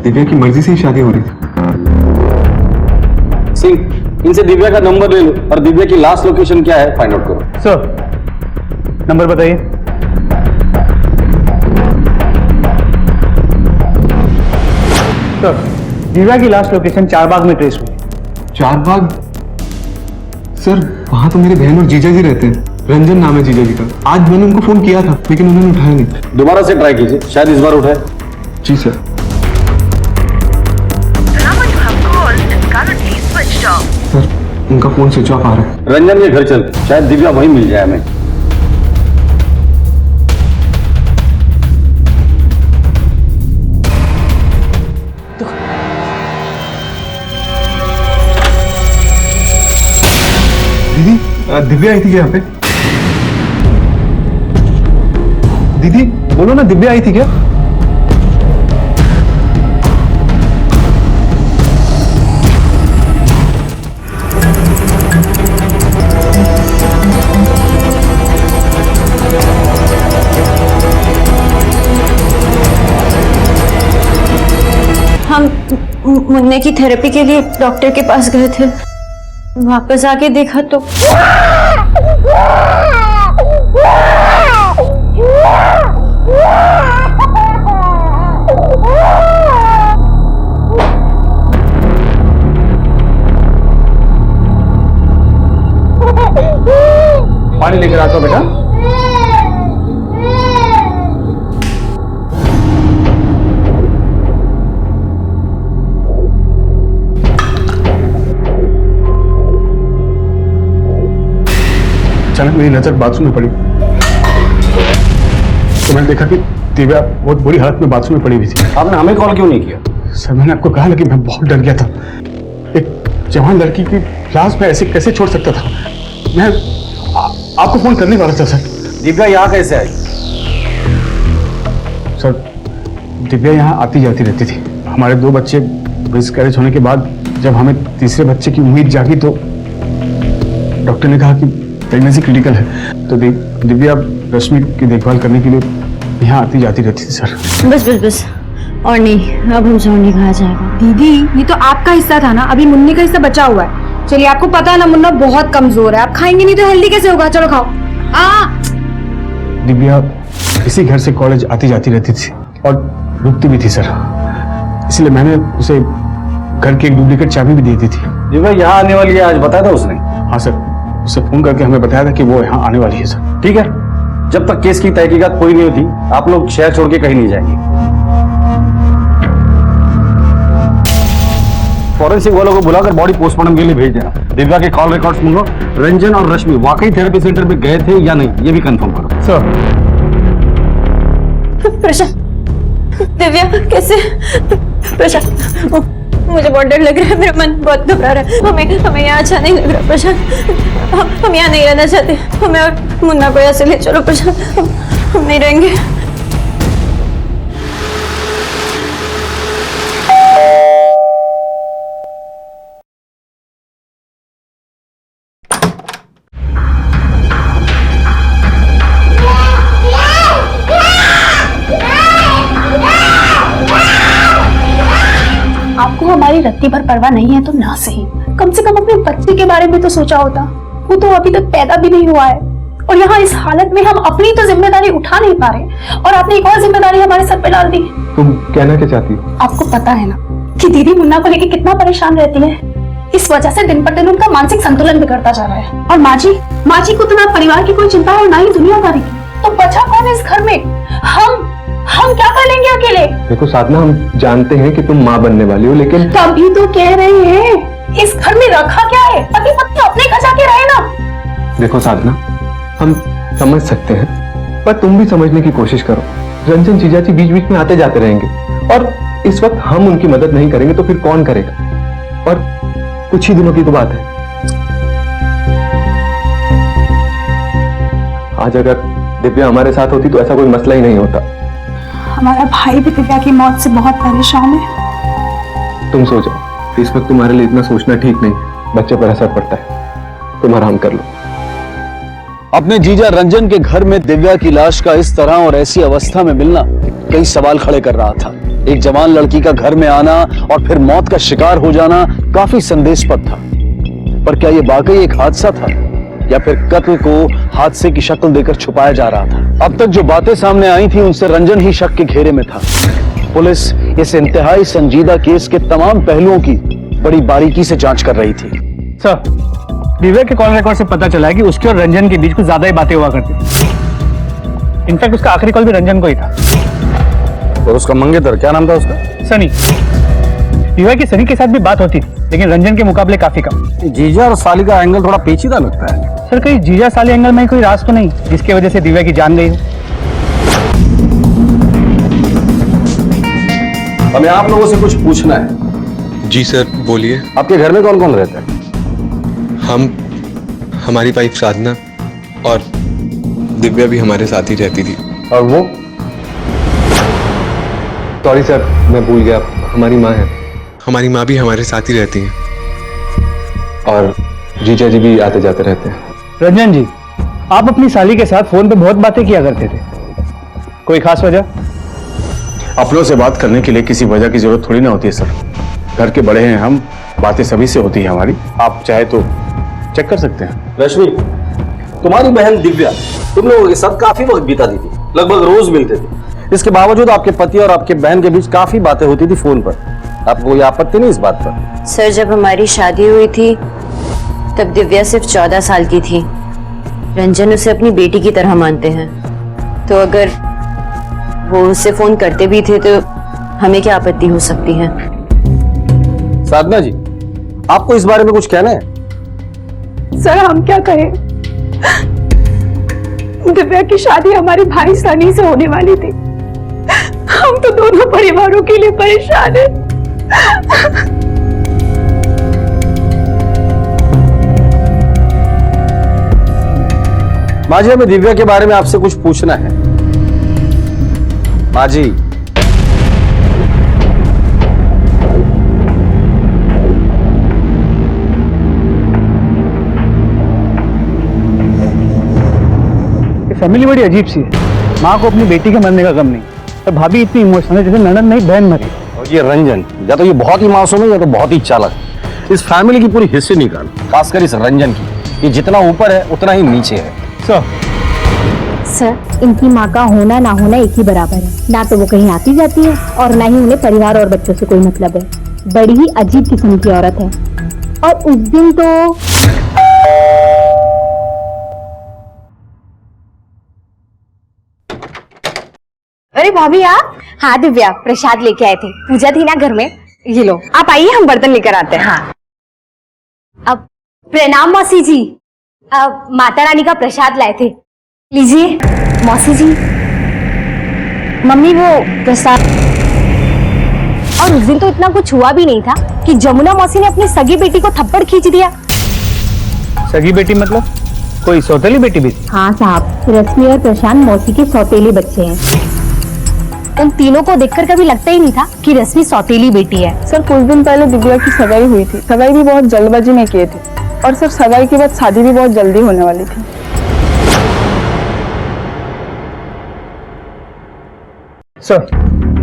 दिव्या की मर्जी से ही शादी हो रही थी। सिंह, इनसे दिव्या का नंबर ले लो और दिव्या की लास्ट लोकेशन क्या है फाइंड आउट करो। सर, नंबर बताइए। सर, दिव्या की लास्ट लोकेशन चारबाग में ट्रेस हुई। चारबाग? सर वहां तो मेरी बहन और जीजा जी रहते हैं। रंजन नाम है जीजा जी का। आज मैंने उनको फोन किया था लेकिन उन्होंने उठाया नहीं। दोबारा से ट्राई कीजिए, शायद इस बार उठाए। जी सर। सर उनका फोन स्विच ऑफ आ रहा है। रंजन के घर चल, शायद दिव्या वहीं मिल जाए हमें। दीदी दिव्या आई थी क्या यहाँ पे? दीदी बोलो ना, दिव्या आई थी क्या? हम मुन्ने की थेरेपी के लिए डॉक्टर के पास गए थे। वापस आके देखा तो पानी लेकर आता हूं बेटा। अचानक मेरी नजर बाथरूम में पड़ी तो मैंने देखा कि दिव्या बहुत बुरी हालत में बाथरूम में पड़ी हुई थी। आपने हमें कॉल क्यों नहीं किया? सर मैंने आपको कहा, लेकिन मैं बहुत डर गया था। एक जवान लड़की की लाश में ऐसे कैसे छोड़ सकता था। मैं आपको फोन करने वाला था सर। दिव्या यहाँ कैसे आई? सर दिव्या यहाँ आती जाती रहती थी। हमारे 2 बच्चे मिसकैरेज होने के बाद जब हमें तीसरे बच्चे की उम्मीद जागी तो डॉक्टर ने कहा कि प्रेगनेंसी क्रिटिकल है, तो दिव्या रश्मि की देखभाल करने के लिए यहाँ आती जाती रहती थी सर। बस बस बस, और नहीं, अब हमसे और नहीं खाया जाएगा। दीदी ये तो आपका हिस्सा था ना, अभी मुन्ने का हिस्सा बचा हुआ है। चलिए, आपको पता है ना मुन्ना बहुत कमजोर है, आप खाएंगे नहीं तो हेल्दी कैसे होगा? चलो खाओ। दिव्या इसी घर से कॉलेज आती जाती रहती थी और रुकती भी थी सर, इसलिए मैंने उसे घर की एक डुप्लीकेट चाबी भी दे दी थी। दिव्या यहाँ आने वाली है, आज बताया था उसने? हाँ सर, उसे फोन करके हमें बताया था कि वो यहाँ आने वाली है सर। ठीक है, जब तक केस की तहकीकात पूरी नहीं होती आप लोग शहर छोड़ के कहीं नहीं जाएंगे। फॉरेंसिक वालों को बुलाकर बॉडी पोस्टमार्टम के लिए भेज देना। दिव्या के कॉल रिकॉर्ड्स मंगो। रंजन और रश्मि वाकई थेरेपी सेंटर में गए थे या नहीं, ये भी कंफर्म करो सर। प्रशांत, दिव्या कैसे? प्रशांत, मुझे बहुत डर लग रहा है, मेरा मन बहुत घबरा रहा है। हमें यहाँ अच्छा नहीं लग रहा प्रशांत। हम यहाँ नहीं रहना चाहते। हमें और मुन्ना को यहाँ से ले चलो प्रशांत, हम नहीं रहेंगे। आपको हमारी रत्ती भर परवाह नहीं है तो ना सही, कम से कम अपने बच्चे के बारे में तो सोचा होता। वो तो अभी तक पैदा भी नहीं हुआ है और यहाँ इस हालत में हम अपनी तो जिम्मेदारी उठा नहीं पा रहे और आपने एक और जिम्मेदारी हमारे सर पे डाल दी। तुम कहना क्या चाहती हो? आपको पता है ना कि दीदी मुन्ना को लेकर कितना परेशान रहती है। इस वजह से दिन पर दिन उनका मानसिक संतुलन बिगड़ता जा रहा है। और माँ जी को तो ना परिवार की कोई चिंता है और ना ही दुनियादारी की। तो बचा कौन है इस घर में? हम क्या कर लेंगे अकेले? देखो साधना, हम जानते हैं कि तुम माँ बनने वाली हो, लेकिन तभी तो कह रहे हैं इस घर में रखा क्या है? पति पत्नी अपने घर जाके रहे ना। देखो साधना, हम समझ सकते हैं पर तुम भी समझने की कोशिश करो। रंजन जीजा जी बीच बीच में आते जाते रहेंगे और इस वक्त हम उनकी मदद नहीं करेंगे तो फिर कौन करेगा? और कुछ ही दिनों की तो बात है। आज अगर दिव्या हमारे साथ होती तो ऐसा कोई मसला ही नहीं होता। हमारा भाई भी दिव्या की मौत से बहुत परेशान है। तुम सो जाओ, इस वक्त तुम्हारे लिए इतना सोचना ठीक नहीं, बच्चे पर असर पड़ता है। तुम आराम कर लो। अपने जीजा रंजन के घर में दिव्या की लाश का इस तरह और ऐसी अवस्था में मिलना कई सवाल खड़े कर रहा था। एक जवान लड़की का घर में आना और फिर मौत का शिकार हो जाना काफी संदेहास्पद था। पर क्या यह वाकई एक हादसा था या फिर कत्ल को हादसे की शक्ल देकर छुपाया जा रहा था। अब तक जो बातें सामने आई थी उनसे रंजन ही शक के घेरे में था। पुलिस इस इंतहाई संजीदा केस के तमाम पहलुओं की बड़ी बारीकी से जांच कर रही थी। सर, दिव्या के कॉल रिकॉर्ड से पता चला है कि उसके और रंजन के बीच कुछ ज्यादा ही बातें हुआ करती थी। इनफैक्ट उसका आखिरी कॉल भी रंजन को ही था। और उसका मंगेतर क्या नाम था उसका? सनी। दिव्या की सनी के साथ भी बात होती थी, लेकिन रंजन के मुकाबले काफी कम। जीजा और साली का एंगल थोड़ा पेचीदा लगता है। सर, कहीं जीजा साली एंगल में कोई राज तो नहीं जिसकी वजह से दिव्या की जान गई हो? हमें आप लोगों से कुछ पूछना है। जी सर, बोलिए। आपके घर में कौन कौन रहता है? हम, हमारी वाइफ साधना और दिव्या भी हमारे साथ ही रहती थी। और वो? सॉरी सर, मैं भूल गया, हमारी माँ है। हमारी माँ भी हमारे साथ ही रहती हैं और जीजा जी भी आते जाते रहते हैं। रंजन जी, आप अपनी साली के साथ फोन पे बहुत बातें किया करते थे, कोई खास वजह? अपनों से बात करने के लिए किसी वजह की जरूरत थोड़ी ना होती है सर। घर के बड़े हैं हम, बातें सभी से होती है हमारी। आप चाहे तो चेक कर सकते हैं। रश्मि, तुम्हारी बहन दिव्या तुम लोगों के साथ काफी वक्त बिताती थी, लगभग रोज मिलते थे। इसके बावजूद आपके पति और आपके बहन के बीच काफी बातें होती थी फोन पर। आपको कोई आपत्ति नहीं इस बात पर? सर, जब हमारी शादी हुई थी तब दिव्या सिर्फ 14 साल की थी। रंजन उसे अपनी बेटी की तरह मानते हैं, तो अगर वो उससे फोन करते भी थे तो हमें क्या आपत्ति हो सकती है? साधना जी, आपको इस बारे में कुछ कहना है? सर, हम क्या कहें? दिव्या की शादी हमारे भाई सनी से होने वाली थी। हम तो दोनों परिवारों के लिए परेशान हैं। माँ जी, हमें दिव्या के बारे में आपसे कुछ पूछना है। माँ जी, फैमिली बड़ी अजीब सी है। माँ को अपनी बेटी के मरने का गम नहीं, और भाभी इतनी इमोशनल है जैसे ननद नहीं बहन मरी। और ये रंजन, या तो ये बहुत ही मासूम है या तो बहुत ही चालाक। इस फैमिली की पूरी हिस्ट्री निकाल, खासकर इस रंजन की। ये जितना ऊपर है उतना ही नीचे है। सर, इनकी माँ का होना ना होना एक ही बराबर है। ना तो वो कहीं आती जाती है और ना ही उन्हें परिवार और बच्चों से कोई मतलब है। बड़ी ही अजीब किस्म की औरत है। और उस दिन तो अरे भाभी आप? हाँ दिव्या, प्रसाद लेके आए थे, पूजा थी ना घर में। ये लो, आप आइए, हम बर्तन लेकर आते हैं। हाँ। अब प्रणाम मौसी जी, अब माता रानी का प्रसाद लाए थे, लीजिए। मौसी जी, मम्मी वो प्रसाद। और उस दिन तो इतना कुछ हुआ भी नहीं था कि जमुना मौसी ने अपनी सगी बेटी को थप्पड़ खींच दिया। सगी बेटी मतलब कोई सौतेली बेटी भी? हाँ साहब, रश्मि और प्रशांत मौसी के सौतेली बच्चे हैं। उन तीनों को देखकर कभी लगता ही नहीं था कि रश्मि सौतेली बेटी है। सर, कुछ दिन पहले दिव्या की सगाई हुई थी। सगाई भी बहुत जल्दबाजी में किए थे, और सर सगाई के बाद शादी भी बहुत जल्दी होने वाली थी। सर,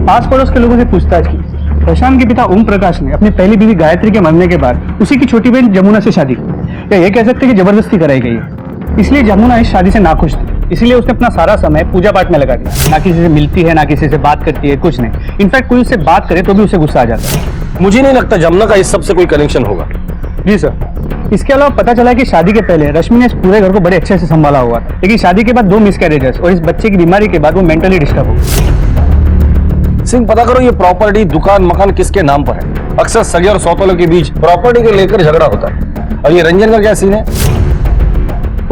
पास पड़ोस के लोगों से पूछताछ की। प्रशांत के पिता ओम प्रकाश ने अपनी पहली बीवी गायत्री के मरने के बाद उसी की छोटी बहन जमुना से शादी की, या ये कह सकते कि जबरदस्ती कराई गई है। इसलिए जमुना इस शादी से नाखुश थी, इसलिए उसने अपना सारा समय पूजा पाठ में लगा दिया। ना किसी से मिलती है, ना किसी से बात करती है, कुछ नहीं। इनफैक्ट कोई उससे बात करे तो भी उसे गुस्सा आ जाता है। मुझे नहीं लगता जमुना का इस सब से कोई कनेक्शन होगा। जी सर। इसके अलावा पता चला कि शादी के पहले रश्मि ने इस पूरे घर को बड़े अच्छे से संभाला हुआ था, लेकिन शादी के बाद 2 मिसकैरेजेस और इस बच्चे की बीमारी के बाद वो मेंटली डिस्टर्ब हो गई। सिंह, पता करो ये प्रॉपर्टी, दुकान, मकान किसके नाम पर है। अक्सर सगे और सौतेलों के बीच प्रॉपर्टी को लेकर झगड़ा होता है। और ये रंजन का क्या सीन है?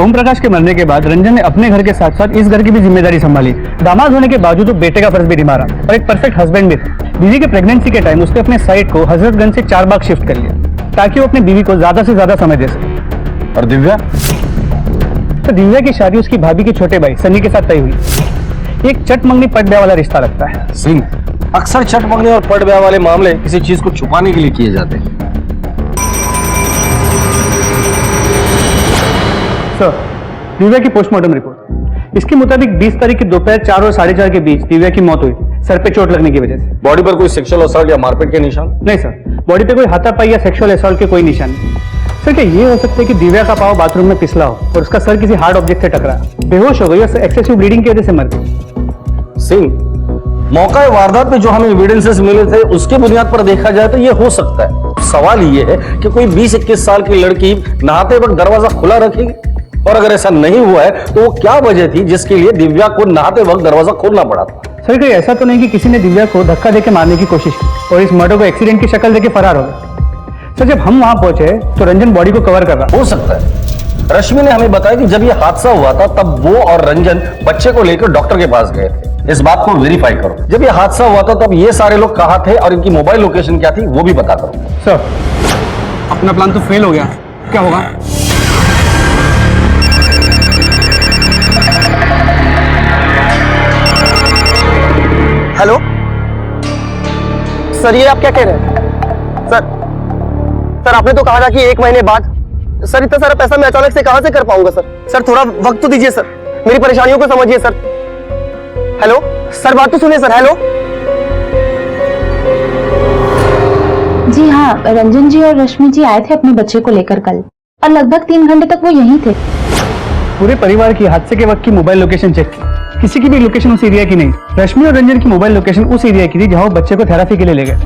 ओम प्रकाश के मरने के बाद रंजन ने अपने घर के साथ साथ इस घर की भी जिम्मेदारी संभाली। दामाद होने के बावजूद वो बेटे का फर्ज भी निभा रहा और एक परफेक्ट हस्बैंड भी था। बीवी के प्रेगनेंसी के टाइम उसने अपने साइट को हजरतगंज से 4 बाग शिफ्ट कर लिया ताकि वो अपनी बीवी को ज्यादा से ज्यादा समय दे सके। और दिव्या? तो दिव्या की शादी उसकी भाभी के छोटे भाई सनी के साथ तय हुई। एक चट मंगनी पट ब्याह वाला रिश्ता लगता है। सिंह, अक्सर चट मंगनी और पट ब्याह वाले मामले किसी चीज को छुपाने के लिए किए जाते हैं। सर, दिव्या की पोस्टमार्टम रिपोर्ट, इसके मुताबिक 20 तारीख की दोपहर 4 और 4:30 के बीच दिव्या की मौत हुई थी, सर पे चोट लगने की वजह से। बॉडी पर कोई सेक्सुअल असॉल्ट या मारपीट के निशान? नहीं सर, बॉडी पे कोई हाथापाई या सेक्सुअल असॉल्ट के कोई निशान नहीं। सर क्या ये हो सकता है कि दिव्या का पाँव बाथरूम में फिसला हो और उसका सर किसी हार्ड ऑब्जेक्ट से टकरा, बेहोश हो गई और एक्सेसिव ब्लीडिंग की वजह से मर गई? सिंह, मौका वारदात पे जो हमें एविडेंसेस मिले थे उसके बुनियाद पर देखा जाए तो ये हो सकता है। सवाल ये है कि कोई 20-21 साल की लड़की नहाते वक्त दरवाजा खुला रखेगी, और अगर ऐसा नहीं हुआ है तो वो क्या वजह थी जिसके लिए दिव्या को नहाते वक्त दरवाजा खोलना पड़ा था? सर कोई ऐसा तो नहीं कि किसी ने दिव्या को धक्का देके मारने की कोशिश की और इस मर्डर को एक्सीडेंट की शक्ल देके फरार हो गए? सर जब हम वहां पहुंचे तो रंजन बॉडी को कवर कर रहा। हो सकता है। रश्मि ने हमें बताया कि जब ये हादसा हुआ था तब वो और रंजन बच्चे को लेकर डॉक्टर के पास गए थे। इस बात को वेरीफाई करो। जब ये हादसा हुआ था तब ये सारे लोग कहाँ थे और इनकी मोबाइल लोकेशन क्या थी वो भी पता करो। सर अपना प्लान तो फेल हो गया, क्या होगा? हेलो सर, ये आप क्या कह रहे हैं? सर आपने तो कहा था कि 1 महीने बाद। सर इतना सारा पैसा मैं अचानक से कहां से कर पाऊंगा सर? सर थोड़ा वक्त तो दीजिए सर, मेरी परेशानियों को समझिए सर। हेलो सर, बात तो सुनिए सर। हेलो जी हाँ, रंजन जी और रश्मि जी आए थे अपने बच्चे को लेकर कल, और लगभग 3 घंटे तक वो यहीं थे। पूरे परिवार की हादसे के वक्त की मोबाइल लोकेशन चेक की, किसी की भी लोकेशन उस एरिया की नहीं। रश्मि और रंजन की मोबाइल लोकेशन उस एरिया की थी जहां वो बच्चे को थेरेपी के लिए ले गए।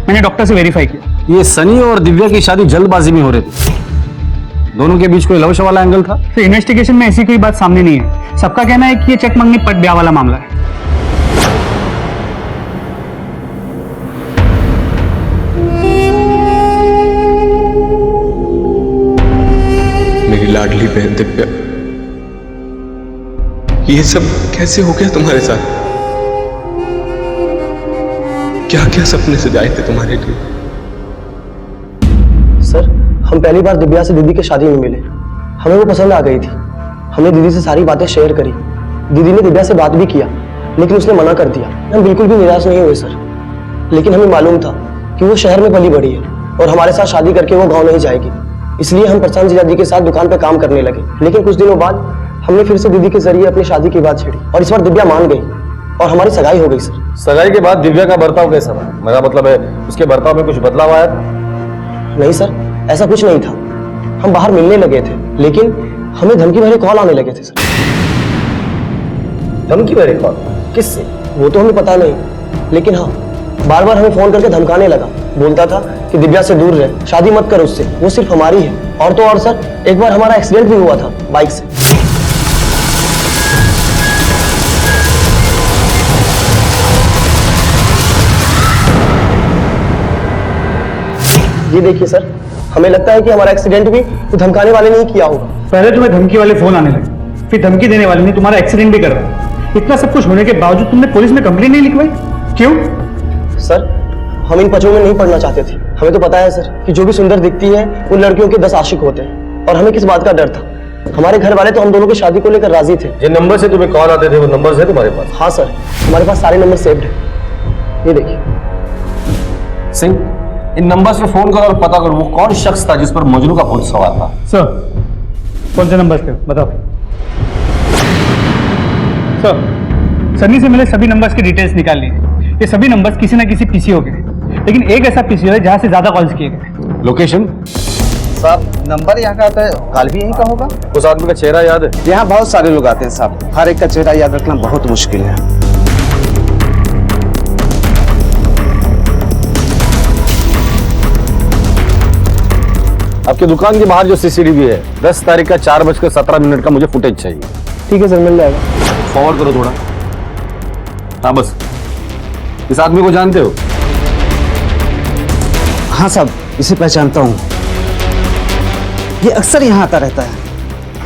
मैंने डॉक्टर से वेरीफाई किया। ये सनी और दिव्या की शादी जल्दबाजी में हो रही थी, दोनों के बीच कोई लव वाला एंगल था? तो इन्वेस्टिगेशन में ऐसी कोई बात सामने नहीं है। सबका कहना है कि ये चेक मंगनी पट ब्याह वाला मामला है। मेरी लाडली बहन दिव्या, ये सब कैसे हो गया तुम्हारे साथ? क्या क्या सपने सजाए थे तुम्हारे लिए? सर हम पहली बार दिव्या से दीदी के शादी में मिले, हमें वो पसंद आ गई थी। हमने दीदी से सारी बातें शेयर करी। दीदी ने दिव्या से बात भी किया लेकिन उसने मना कर दिया। हम बिल्कुल भी निराश नहीं हुए सर, लेकिन हमें मालूम था कि वो शहर में पली बड़ी है और हमारे साथ शादी करके वो गाँव नहीं जाएगी। इसलिए हम प्रशांत जीजा जी के साथ दुकान पर काम करने लगे। लेकिन कुछ दिनों बाद हमने फिर से दीदी के जरिए अपनी शादी की बात छेड़ी और इस बार दिव्या मान गई और हमारी सगाई हो गई सर। सगाई के बाद दिव्या का बर्ताव कैसा था? मेरा मतलब है उसके बर्ताव में कुछ बदलाव आया था? नहीं सर, ऐसा कुछ नहीं था। हम बाहर मिलने लगे थे लेकिन हमें धमकी भरे कॉल आने लगे थे सर। धमकी भरे कॉल? किससे? वो तो हमें पता नहीं, लेकिन हाँ बार बार हमें फोन करके धमकाने लगा। बोलता था कि दिव्या से दूर रहे, शादी मत कर उससे, वो सिर्फ हमारी है। और तो और सर, एक बार हमारा एक्सीडेंट भी हुआ था बाइक से। ये देखिए सर, हमें लगता है कि हमारा एक्सीडेंट भी तो धमकाने वाले ने ही किया होगा। पहले तुम्हें धमकी वाले फोन आने लगे, फिर धमकी देने वाले ने तुम्हारा एक्सीडेंट भी कर रहा। इतना सब कुछ होने के बावजूद तुमने पुलिस में कंप्लेंट नहीं लिखवाई, क्यों? सर हम इन पचों में नहीं पड़ना चाहते थे। हमें तो पता है सर कि जो भी सुंदर दिखती है उन लड़कियों के 10 आशिक होते हैं, और हमें किस बात का डर था? हमारे घर वाले तो हम दोनों की शादी को लेकर राजी थे। जिन नंबर से तुम्हें कॉल आते थे वो नंबर है तुम्हारे पास? हाँ सर, हमारे पास सारे नंबर सेव्ड है। ये देखिए। सिंह, इन नंबर से फोन करो और पता करो वो कौन शख्स था जिस पर मजनू का भूत सवार था। सर कौन से नंबर पे बताओ? सर सनी से मिले सभी नंबर्स की डिटेल्स निकाल ली। ये सभी नंबर्स किसी ना किसी पीसीओ के, लेकिन एक ऐसा पीसीओ है जहां से ज्यादा कॉल्स किए गए। लोकेशन? साहब नंबर यहाँ का आता है, काल भी यहीं का होगा। उस आदमी का चेहरा याद है? यहाँ बहुत सारे लोग आते हैं साहब, हर एक का चेहरा याद रखना बहुत मुश्किल है। आपकी दुकान के बाहर जो सीसीटीवी है 10 तारीख का 4:17 का मुझे फुटेज चाहिए। ठीक है सर, मिल जाएगा। फॉरवर्ड करो थोड़ा। हाँ बस। इस आदमी को जानते हो? हाँ साहब, इसे पहचानता हूँ। ये अक्सर यहाँ आता रहता है।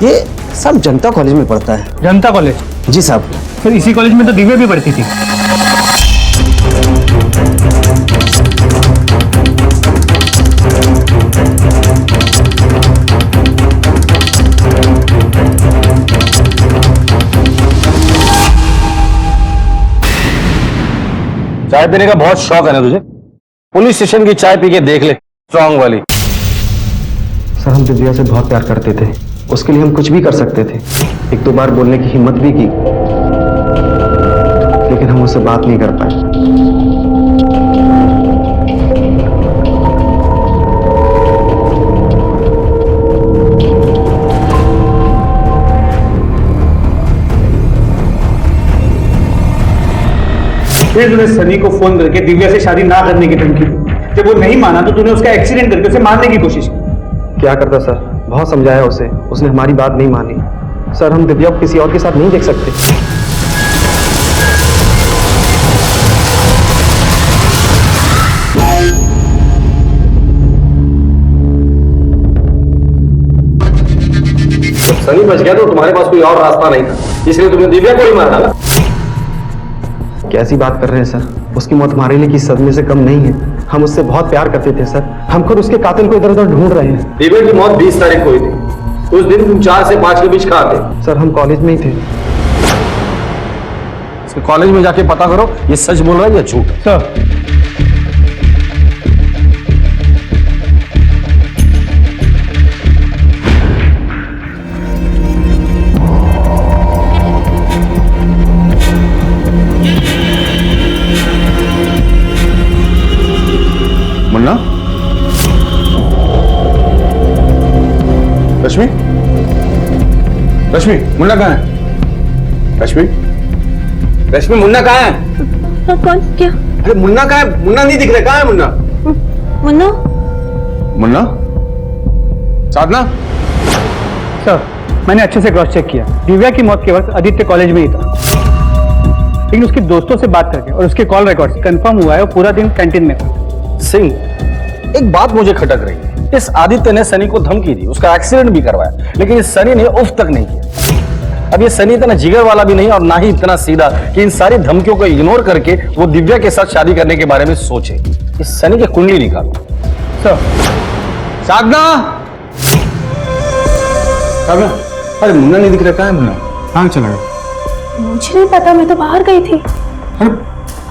ये सब जनता कॉलेज में पढ़ता है। जनता कॉलेज? जी साहब। फिर इसी कॉलेज में तो दिव्या भी पढ़ती थी। चाय पीने का बहुत शौक है ना तुझे? पुलिस स्टेशन की चाय पी के देख ले, स्ट्रांग वाली। सर हम दिव्या से बहुत प्यार करते थे, उसके लिए हम कुछ भी कर सकते थे। 1-2 बार बोलने की हिम्मत भी की, लेकिन हम उससे बात नहीं कर पाए। फिर तूने सनी को फोन करके दिव्या से शादी ना करने की धमकी दी। जब वो नहीं माना तो तूने उसका एक्सीडेंट करके उसे मारने की कोशिश की। क्या करता सर, बहुत समझाया उसे, उसने हमारी बात नहीं मानी। सर हम दिव्या को किसी और के साथ नहीं देख सकते। सनी बच गया तो तुम्हारे पास कोई और रास्ता नहीं था, इसलिए तुमने दिव्या को ही मार डाला। कैसी बात कर रहे हैं सर, उसकी मौत हमारे लिए किसी सदमे से कम नहीं है। हम उससे बहुत प्यार करते थे सर, हम खुद उसके कातिल को इधर उधर ढूंढ रहे हैं। दिव्या की मौत 20 तारीख को हुई थी। उस दिन तुम 4 से 5 के बीच कहाँ थे? सर हम कॉलेज में ही थे। कॉलेज में जाके पता करो ये सच बोल रहा है या झूठ। सर मुन्ना, रश्मि, रश्मि, मुन्ना कहाँ है? रश्मि, रश्मि मुन्ना कहाँ है? कौन? क्या? अरे मुन्ना कहाँ है? मुन्ना नहीं दिख रहा, कहाँ है मुन्ना? मुन्ना? मुन्ना, साधना। सर मैंने अच्छे से क्रॉस चेक किया, दिव्या की मौत के वक्त आदित्य कॉलेज में ही था, लेकिन उसके दोस्तों से बात करके और उसके कॉल रिकॉर्ड कंफर्म हुआ है वो पूरा दिन कैंटीन में था। सिंह, एक बात मुझे खटक रही है। इस आदित्य ने सनी को धमकी दी, उसका एक्सीडेंट भी करवाया, लेकिन इस सनी ने उफ तक नहीं किया। अब ये सनी इतना जिगर वाला भी नहीं और ना ही इतना सीधा कि इन सारी धमकियों को इग्नोर करके वो दिव्या के साथ शादी करने के बारे में सोचे। इस सनी की कुंडली निकालो। सर साधना, साधना, अरे मुन्ना नहीं दिख रहा, कहाँ है मुन्ना? कहाँ चला गया? मुझे नहीं पता, मैं तो बाहर गई थी।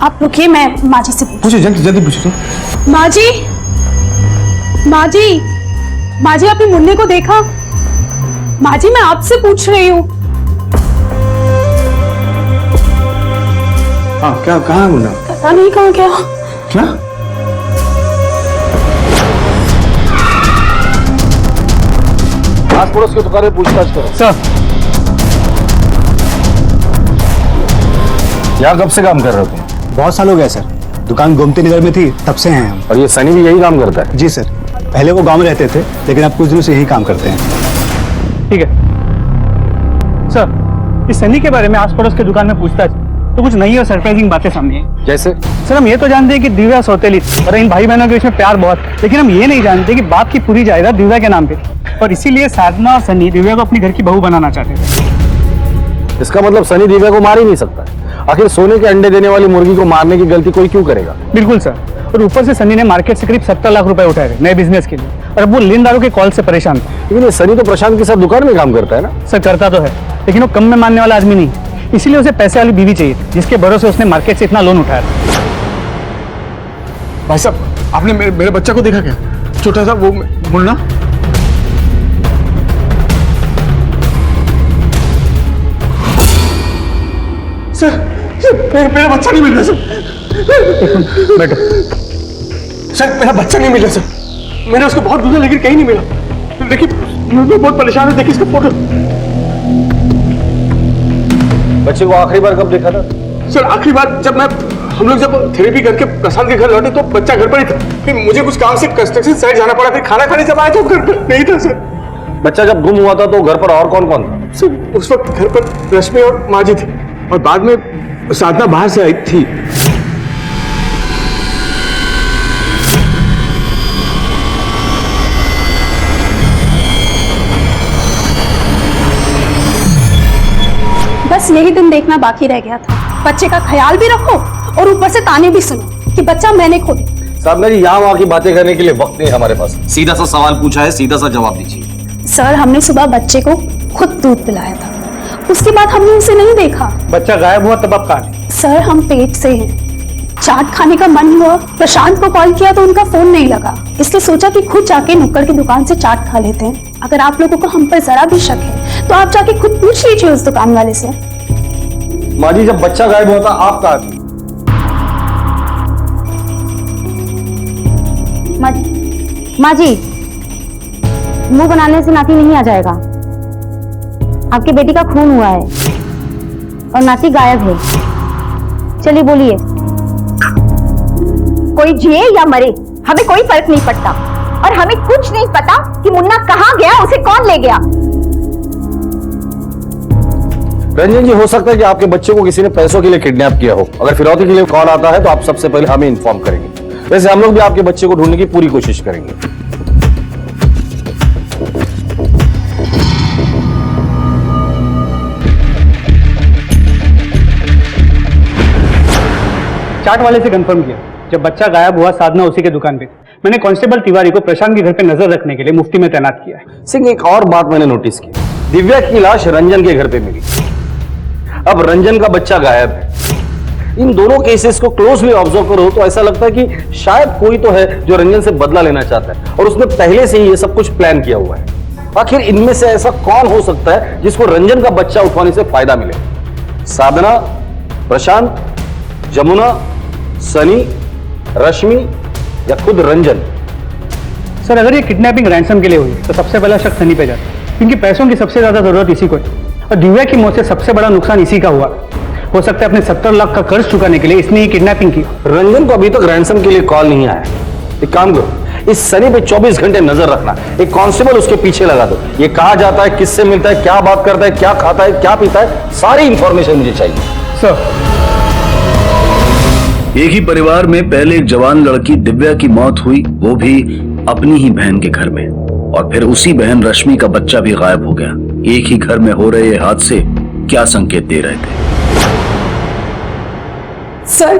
आप रुकिए, मैं माँ जी से पूछो, जल्दी जल्दी पूछो तो। माँ जी, माँ जी, माँ जी आपने मुन्ने को देखा? माँ जी मैं आपसे पूछ रही हूँ। हाँ क्या, कहाँ है मुन्ना? पता नहीं कहाँ गया। क्या? आस पड़ोस की दुकान में पूछताछ करो। सर यहाँ कब से काम कर रहे हो तुम? बहुत साल हो गए सर, दुकान गोमती नगर में थी तब से हैं हम। और ये सनी भी यही काम करता है? जी सर, पहले वो गांव में रहते थे लेकिन अब कुछ दिनों से यही काम करते हैं। ठीक है सर, इस सनी के बारे में आस पड़ोस की दुकान में पूछताछ तो कुछ नई और सरप्राइजिंग बातें सामने आई। जैसे? सर हम ये तो जानते हैं कि दिव्या सौतेली थी और इन भाई बहनों के बीच में प्यार बहुत, लेकिन हम ये नहीं जानते कि बाप की पूरी जायदाद दिव्या के नाम पे, और इसीलिए साधना और सनी दिव्या को अपनी घर की बहू बनाना चाहते थे। इसका मतलब सनी दिव्या को मार ही नहीं सकता। आखिर सोने के अंडे देने वाली मुर्गी को मारने की गलती कोई क्यों करेगा? बिल्कुल सर, और ऊपर से सनी ने मार्केट से करीब 70 लाख रुपए उठाए नए बिजनेस के लिए, और अब वो लेनदारों के कॉल से परेशान था। लेकिन ये सनी तो प्रशांत के साथ दुकान में काम करता है ना? सर करता तो है, लेकिन वो कम में मानने वाला आदमी नहीं, इसीलिए उसे पैसे वाली बीवी चाहिए जिसके भरोसे उसने मार्केट से इतना लोन उठाया था। भाई साहब, आपने मेरे बच्चा को देखा क्या? छोटा सा वो मुन्ना। सर मेरा बच्चा नहीं मिल रहा सर। बैठो। सर मेरा बच्चा नहीं मिल रहा सर, मैंने उसको बहुत ढूंढा लेकिन कहीं नहीं मिला। देखिए मैं बहुत परेशान हूँ, देखिए इसका फोटो। बच्चे को आखिरी बार कब देखा था? सर आखिरी बार जब हम लोग जब थेरेपी करके प्रसाद के घर लौटे तो बच्चा घर पर ही था। फिर मुझे कुछ काम से कंस्ट्रक्शन साइट जाना पड़ा, फिर खाना खाने जब आया तो घर पर नहीं था सर। बच्चा जब गुम हुआ था तो घर पर और कौन कौन था? सर उस वक्त घर पर रश्मि और माँ जी थे, और बाद में साधना बाहर से आई थी। बस यही दिन देखना बाकी रह गया था। बच्चे का ख्याल भी रखो और ऊपर से ताने भी सुनो कि बच्चा मैंने खो दिया। साहब मेरी यहाँ वहाँ की बातें करने के लिए वक्त नहीं हमारे पास। सीधा सा सवाल पूछा है, सीधा सा जवाब दीजिए। सर हमने सुबह बच्चे को खुद दूध पिलाया था, उसके बाद हमने उसे नहीं देखा। बच्चा गायब हुआ तब आप कहाँ? सर हम पेट से हैं, चाट खाने का मन हुआ, प्रशांत को कॉल किया तो उनका फोन नहीं लगा, इसलिए सोचा कि खुद जाके नुक्कड़ की दुकान से चाट खा लेते हैं। अगर आप लोगों को हम पर जरा भी शक है तो आप जाके खुद पूछ लीजिए उस दुकान वाले से। माँ जी जब बच्चा गायब हुआ था आप कहाँ थी? माँ जी, मुंह बनाने से नाती नहीं आ जाएगा। आपकी बेटी का खून हुआ है और नाती गायब है। चलिए बोलिए। कोई जिए या मरे हमें कोई फर्क नहीं पड़ता, और हमें कुछ नहीं पता कि मुन्ना कहाँ गया, उसे कौन ले गया। रंजन जी, हो सकता है कि आपके बच्चे को किसी ने पैसों के लिए किडनैप किया हो। अगर फिरौती के लिए कॉल आता है तो आप सबसे पहले हमें इन्फॉर्म करेंगे। वैसे हम लोग भी आपके बच्चे को ढूंढने की पूरी कोशिश करेंगे। चाट वाले से कंफर्म किया, जब बच्चा गायब हुआ साधना उसी के दुकान पे। मैंने कांस्टेबल तिवारी को प्रशांत के घर पे नजर रखने के लिए मुफ्ती में तैनात किया है। सिंह, एक और बात मैंने नोटिस की, दिव्या की लाश रंजन के घर पे मिली। अब रंजन का बच्चा गायब है। इन दोनों केसेस को क्लोजली ऑब्जर्व करो तो ऐसा लगता है कि शायद कोई तो है जो रंजन से बदला लेना चाहता है और उसने पहले से ही ये सब कुछ प्लान किया हुआ है। आखिर इनमें से ऐसा कौन हो सकता है जिसको रंजन का बच्चा उठवाने से फायदा मिले? साधना, प्रशांत, जमुना, सनी, रश्मि या खुद रंजन? सर, अगर ये किडनैपिंग रैंसम के लिए हुई तो सबसे पहला शक सनी पे जाता है, क्योंकि पैसों की सबसे ज्यादा जरूरत इसी को है, और दिव्या की मौत से सबसे बड़ा नुकसान इसी का हुआ। हो सकता है अपने 70 लाख का कर्ज चुकाने के लिए इसने ये किडनैपिंग की। रंजन को अभी तक रैंसम के लिए कॉल नहीं आया। एक काम करो, इस सनी पे 24 घंटे नजर रखना, एक कांस्टेबल उसके पीछे लगा दो। ये कहाँ जाता है, किससे मिलता है, क्या बात करता है, क्या खाता है, क्या पीता है, सारी इंफॉर्मेशन मुझे चाहिए। सर, एक ही परिवार में पहले एक जवान लड़की दिव्या की मौत हुई, वो भी अपनी ही बहन के घर में, और फिर उसी बहन रश्मि का बच्चा भी गायब हो गया। एक ही घर में हो रहे ये हादसे क्या संकेत दे रहे थे? सर,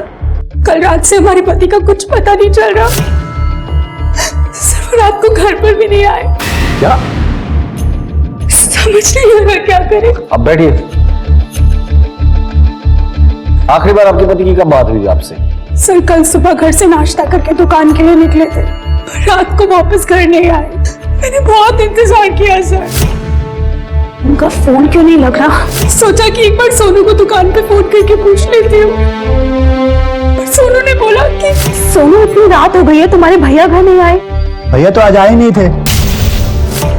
कल रात से हमारे पति का कुछ पता नहीं चल रहा। सर, वो रात को घर पर भी नहीं आए। क्या? समझ नहीं आ रहा क्या करें। अब बैठिए। आखिरी बार आपके पति की कब बात हुई आपसे? सर, कल सुबह घर से नाश्ता करके दुकान के लिए निकले थे, रात को वापस घर नहीं आए। मैंने बहुत इंतजार किया सर। उनका फोन क्यों नहीं लग रहा? सोचा कि एक बार सोनू को दुकान पे फोन करके पूछ लेती हूँ, पर सोनू ने बोला कि सोनू, इतनी रात हो गई है, तुम्हारे भैया घर नहीं आए? भैया तो आज आए नहीं थे।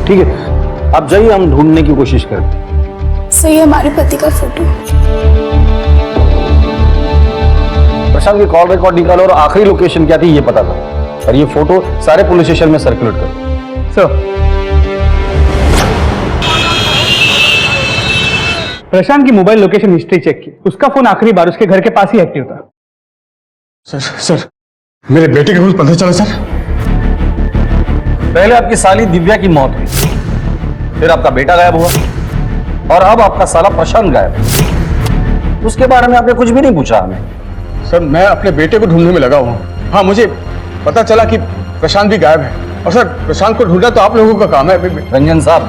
ठीक है, आप जाइए, हम ढूंढने की कोशिश करें। सही है, हमारे पति का फोटो। प्रशांत की कॉल रिकॉर्ड निकालो और आखिरी लोकेशन क्या थी ये पता करो, और ये फोटो सारे पुलिस स्टेशन में सर्कुलेट करो। सर, प्रशांत की मोबाइल लोकेशन हिस्ट्री चेक की, उसका फोन आखिरी बार उसके घर के पास ही एक्टिव था। सर, मेरे बेटे का कुछ पता चला सर? पहले आपकी साली दिव्या की मौत हुई, फिर आपका बेटा गायब हुआ, और अब आपका साला प्रशांत गायब है। उसके बारे में आपने कुछ भी नहीं पूछा हमें। सर, मैं अपने बेटे को ढूंढने में लगा हुआ हूँ। हाँ, मुझे पता चला कि प्रशांत भी गायब है, और सर प्रशांत को ढूंढना तो आप लोगों का काम है। रंजन साहब,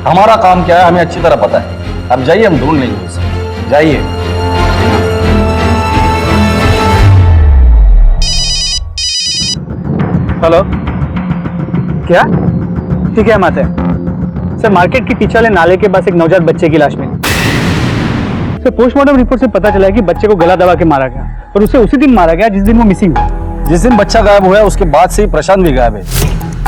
हमारा काम क्या है हमें अच्छी तरह पता है। अब जाइए, हम ढूंढ लेंगे उसे। जाइए। हेलो, क्या? ठीक है, हम आते हैं। सर, मार्केट के पीछे वाले नाले के पास एक नवजात बच्चे की लाश मिली। सर, पोस्टमार्टम रिपोर्ट से पता चला है कि बच्चे को गला दबा के मारा गया, और उसे उसी दिन मारा गया जिस दिन वो मिसिंग हुआ। जिस दिन बच्चा गायब हुआ उसके बाद से ही प्रशांत भी गायब है।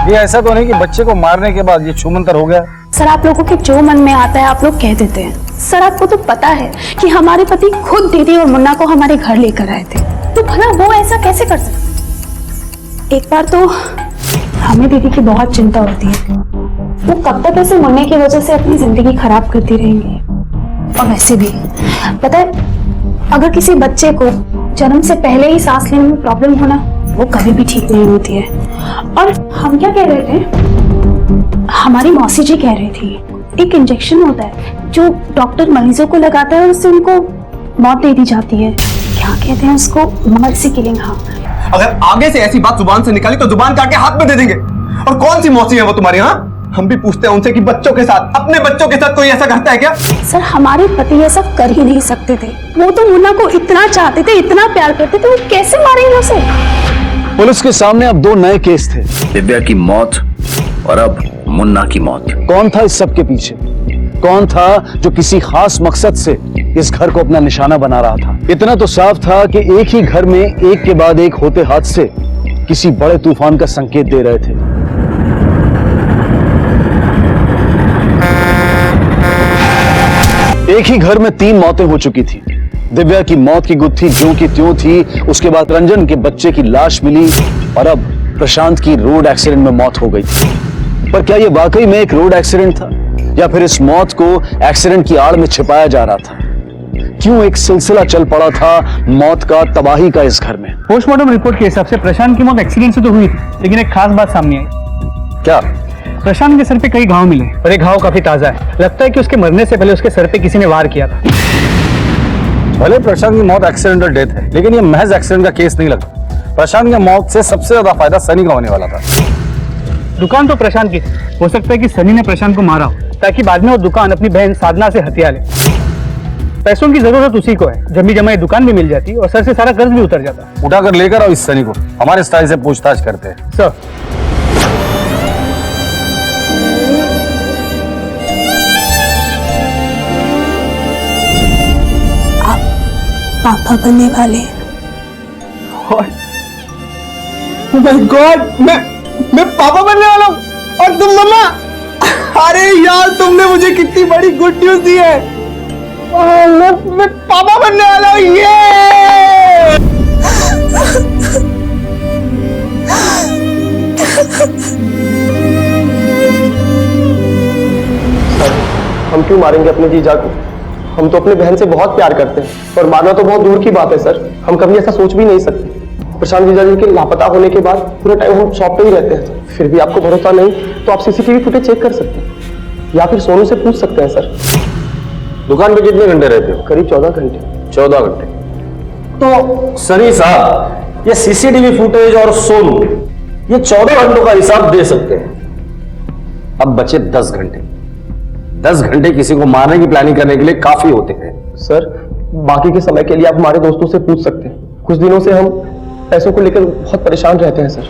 ये ऐसा तो नहीं कि बच्चे को मारने के बाद ये छूमंतर हो गया। सर, आप लोगों के जो मन में आता है आप लोग कह देते हैं। सर, आपको तो पता है कि हमारे पति खुद दीदी और मुन्ना को हमारे घर लेकर आए थे, तो भला वो ऐसा कैसे कर सकते? एक बार तो हमें दीदी की बहुत चिंता होती है, वो कब तक ऐसे मुन्ने की वजह से अपनी जिंदगी खराब करती रहेंगी। और वैसे भी पता है, अगर किसी बच्चे को जन्म से पहले ही सांस लेने में प्रॉब्लम होना, वो कभी भी ठीक नहीं होती है। और हम क्या कह रहे थे, हमारी मौसी जी कह रही थी एक इंजेक्शन होता है जो डॉक्टर मरीजों को लगाता है और उससे उनको मौत दे दी जाती है। क्या कहते हैं उसको, मर्सी किलिंग। हाँ, अगर आगे से ऐसी बात जुबान से निकाली तो जुबान काट के हाथ में दे देंगे। और कौन सी मौसी है वो तुम्हारी? हाँ, हम भी पूछते हैं उनसे कि बच्चों के साथ, अपने बच्चों के साथ कोई ऐसा करता है क्या? सर, हमारे पति ऐसा कर ही नहीं सकते थे। वो तो मुन्ना को इतना चाहते थे, इतना प्यार करते थे, वो कैसे मारेंगे उसे? पुलिस के सामने अब दो नए केस थे, दिव्या की मौत और अब मुन्ना की मौत। कौन था इस सब के पीछे? कौन था जो किसी खास मकसद से इस घर को अपना निशाना बना रहा था? इतना तो साफ था कि एक ही घर में एक के बाद एक होते हादसे किसी बड़े तूफान का संकेत दे रहे थे। एक ही घर में 3 मौतें हो चुकी थी, दिव्या की मौत की गुत्थी ज्यों की त्यों थी। उसके बाद रंजन के बच्चे की लाश मिली और अब प्रशांत की रोड एक्सीडेंट में मौत हो गई थी। पर क्या यह वाकई में एक रोड एक्सीडेंट था या फिर इस मौत को एक्सीडेंट की आड़ में छिपाया जा रहा था? क्यों एक सिलसिला चल पड़ा था मौत का, तबाही का इस घर में? पोस्टमार्टम रिपोर्ट के हिसाब से प्रशांत की मौत एक्सीडेंट से तो हुई थी, लेकिन एक खास बात सामने आई। क्या? प्रशांत के सर पे कई घाव मिले और एक घाव काफी ताजा है। लगता है कि उसके मरने से पहले उसके सर पे किसी ने वार किया था। भले प्रशांत की मौत एक्सीडेंटल डेथ है, लेकिन ये महज एक्सीडेंट का केस नहीं लगता। प्रशांत की मौत से सबसे ज्यादा फायदा सनी का होने वाला था। दुकान तो प्रशांत की, हो सकता है कि सनी ने प्रशांत को मारा हो ताकि बाद में वो दुकान अपनी बहन साधना से हथिया ले। पैसों की जरूरत उसी को है, जमी जमाई दुकान भी मिल जाती और सर से सारा कर्ज भी उतर जाता। उठाकर लेकर आओ इस सनी को, हमारे स्टाइल से पूछताछ करते हैं। सर पापा बनने वाले। ओह माय गॉड, मैं पापा बनने वाला हूँ और तुम मम्मा। अरे यार, तुमने मुझे कितनी बड़ी गुड न्यूज दी है। मैं पापा बनने वाला हूँ। ये हम क्यों मारेंगे अपने जीजा को? हम तो अपने बहन से बहुत प्यार करते हैं और मारना तो बहुत दूर की बात है सर। हम कभी ऐसा सोच भी नहीं सकते। प्रशांत जीजा जी के लापता होने के बाद पूरे टाइम हम शॉप पे ही रहते हैं। फिर भी आपको भरोसा नहीं तो आप सीसीटीवी फुटेज चेक कर सकते हैं या फिर सोनू से पूछ सकते हैं सर। दुकान पे कितने घंटे रहते हो? करीब 14 घंटे। 14 घंटे। तो सनी साहब, ये सीसीटीवी फुटेज और सोनू, ये 14 घंटों का हिसाब दे सकते हैं। अब बचे 10 घंटे। 10 घंटे किसी को मारने की प्लानिंग करने के लिए काफी होते हैं। सर, बाकी के समय के लिए आप हमारे दोस्तों से पूछ सकते हैं। कुछ दिनों से हम पैसों को लेकर बहुत परेशान रहते हैं सर।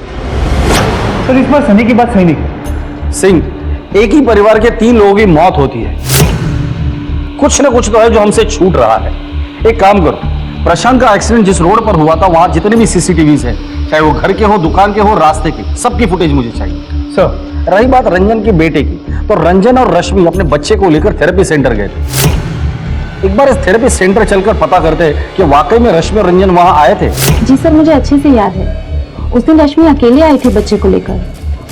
सर, इस बार सनी की बात सही नहीं। सिंह, एक ही परिवार के 3 लोगों की मौत होती है। कुछ ना कुछ तो है जो हमसे छूट रहा है। एक काम करो, प्रशांत का एक्सीडेंट जिस रोड पर हुआ था वहां जितने भी सीसीटीवीज हैं, चाहे वो घर के हो, दुकान के हो, रास्ते के, सबकी फुटेज मुझे चाहिए। सर, रही बात रंजन के बेटे की, तो रंजन और रश्मि अपने बच्चे को लेकर थेरेपी सेंटर गए थे। एक बार इस थेरेपी सेंटर चलकर पता करते कि वाकई में रश्मि और रंजन वहां आए थे। जी सर, मुझे अच्छे से याद है। उस दिन रश्मि अकेले आई थी बच्चे को लेकर,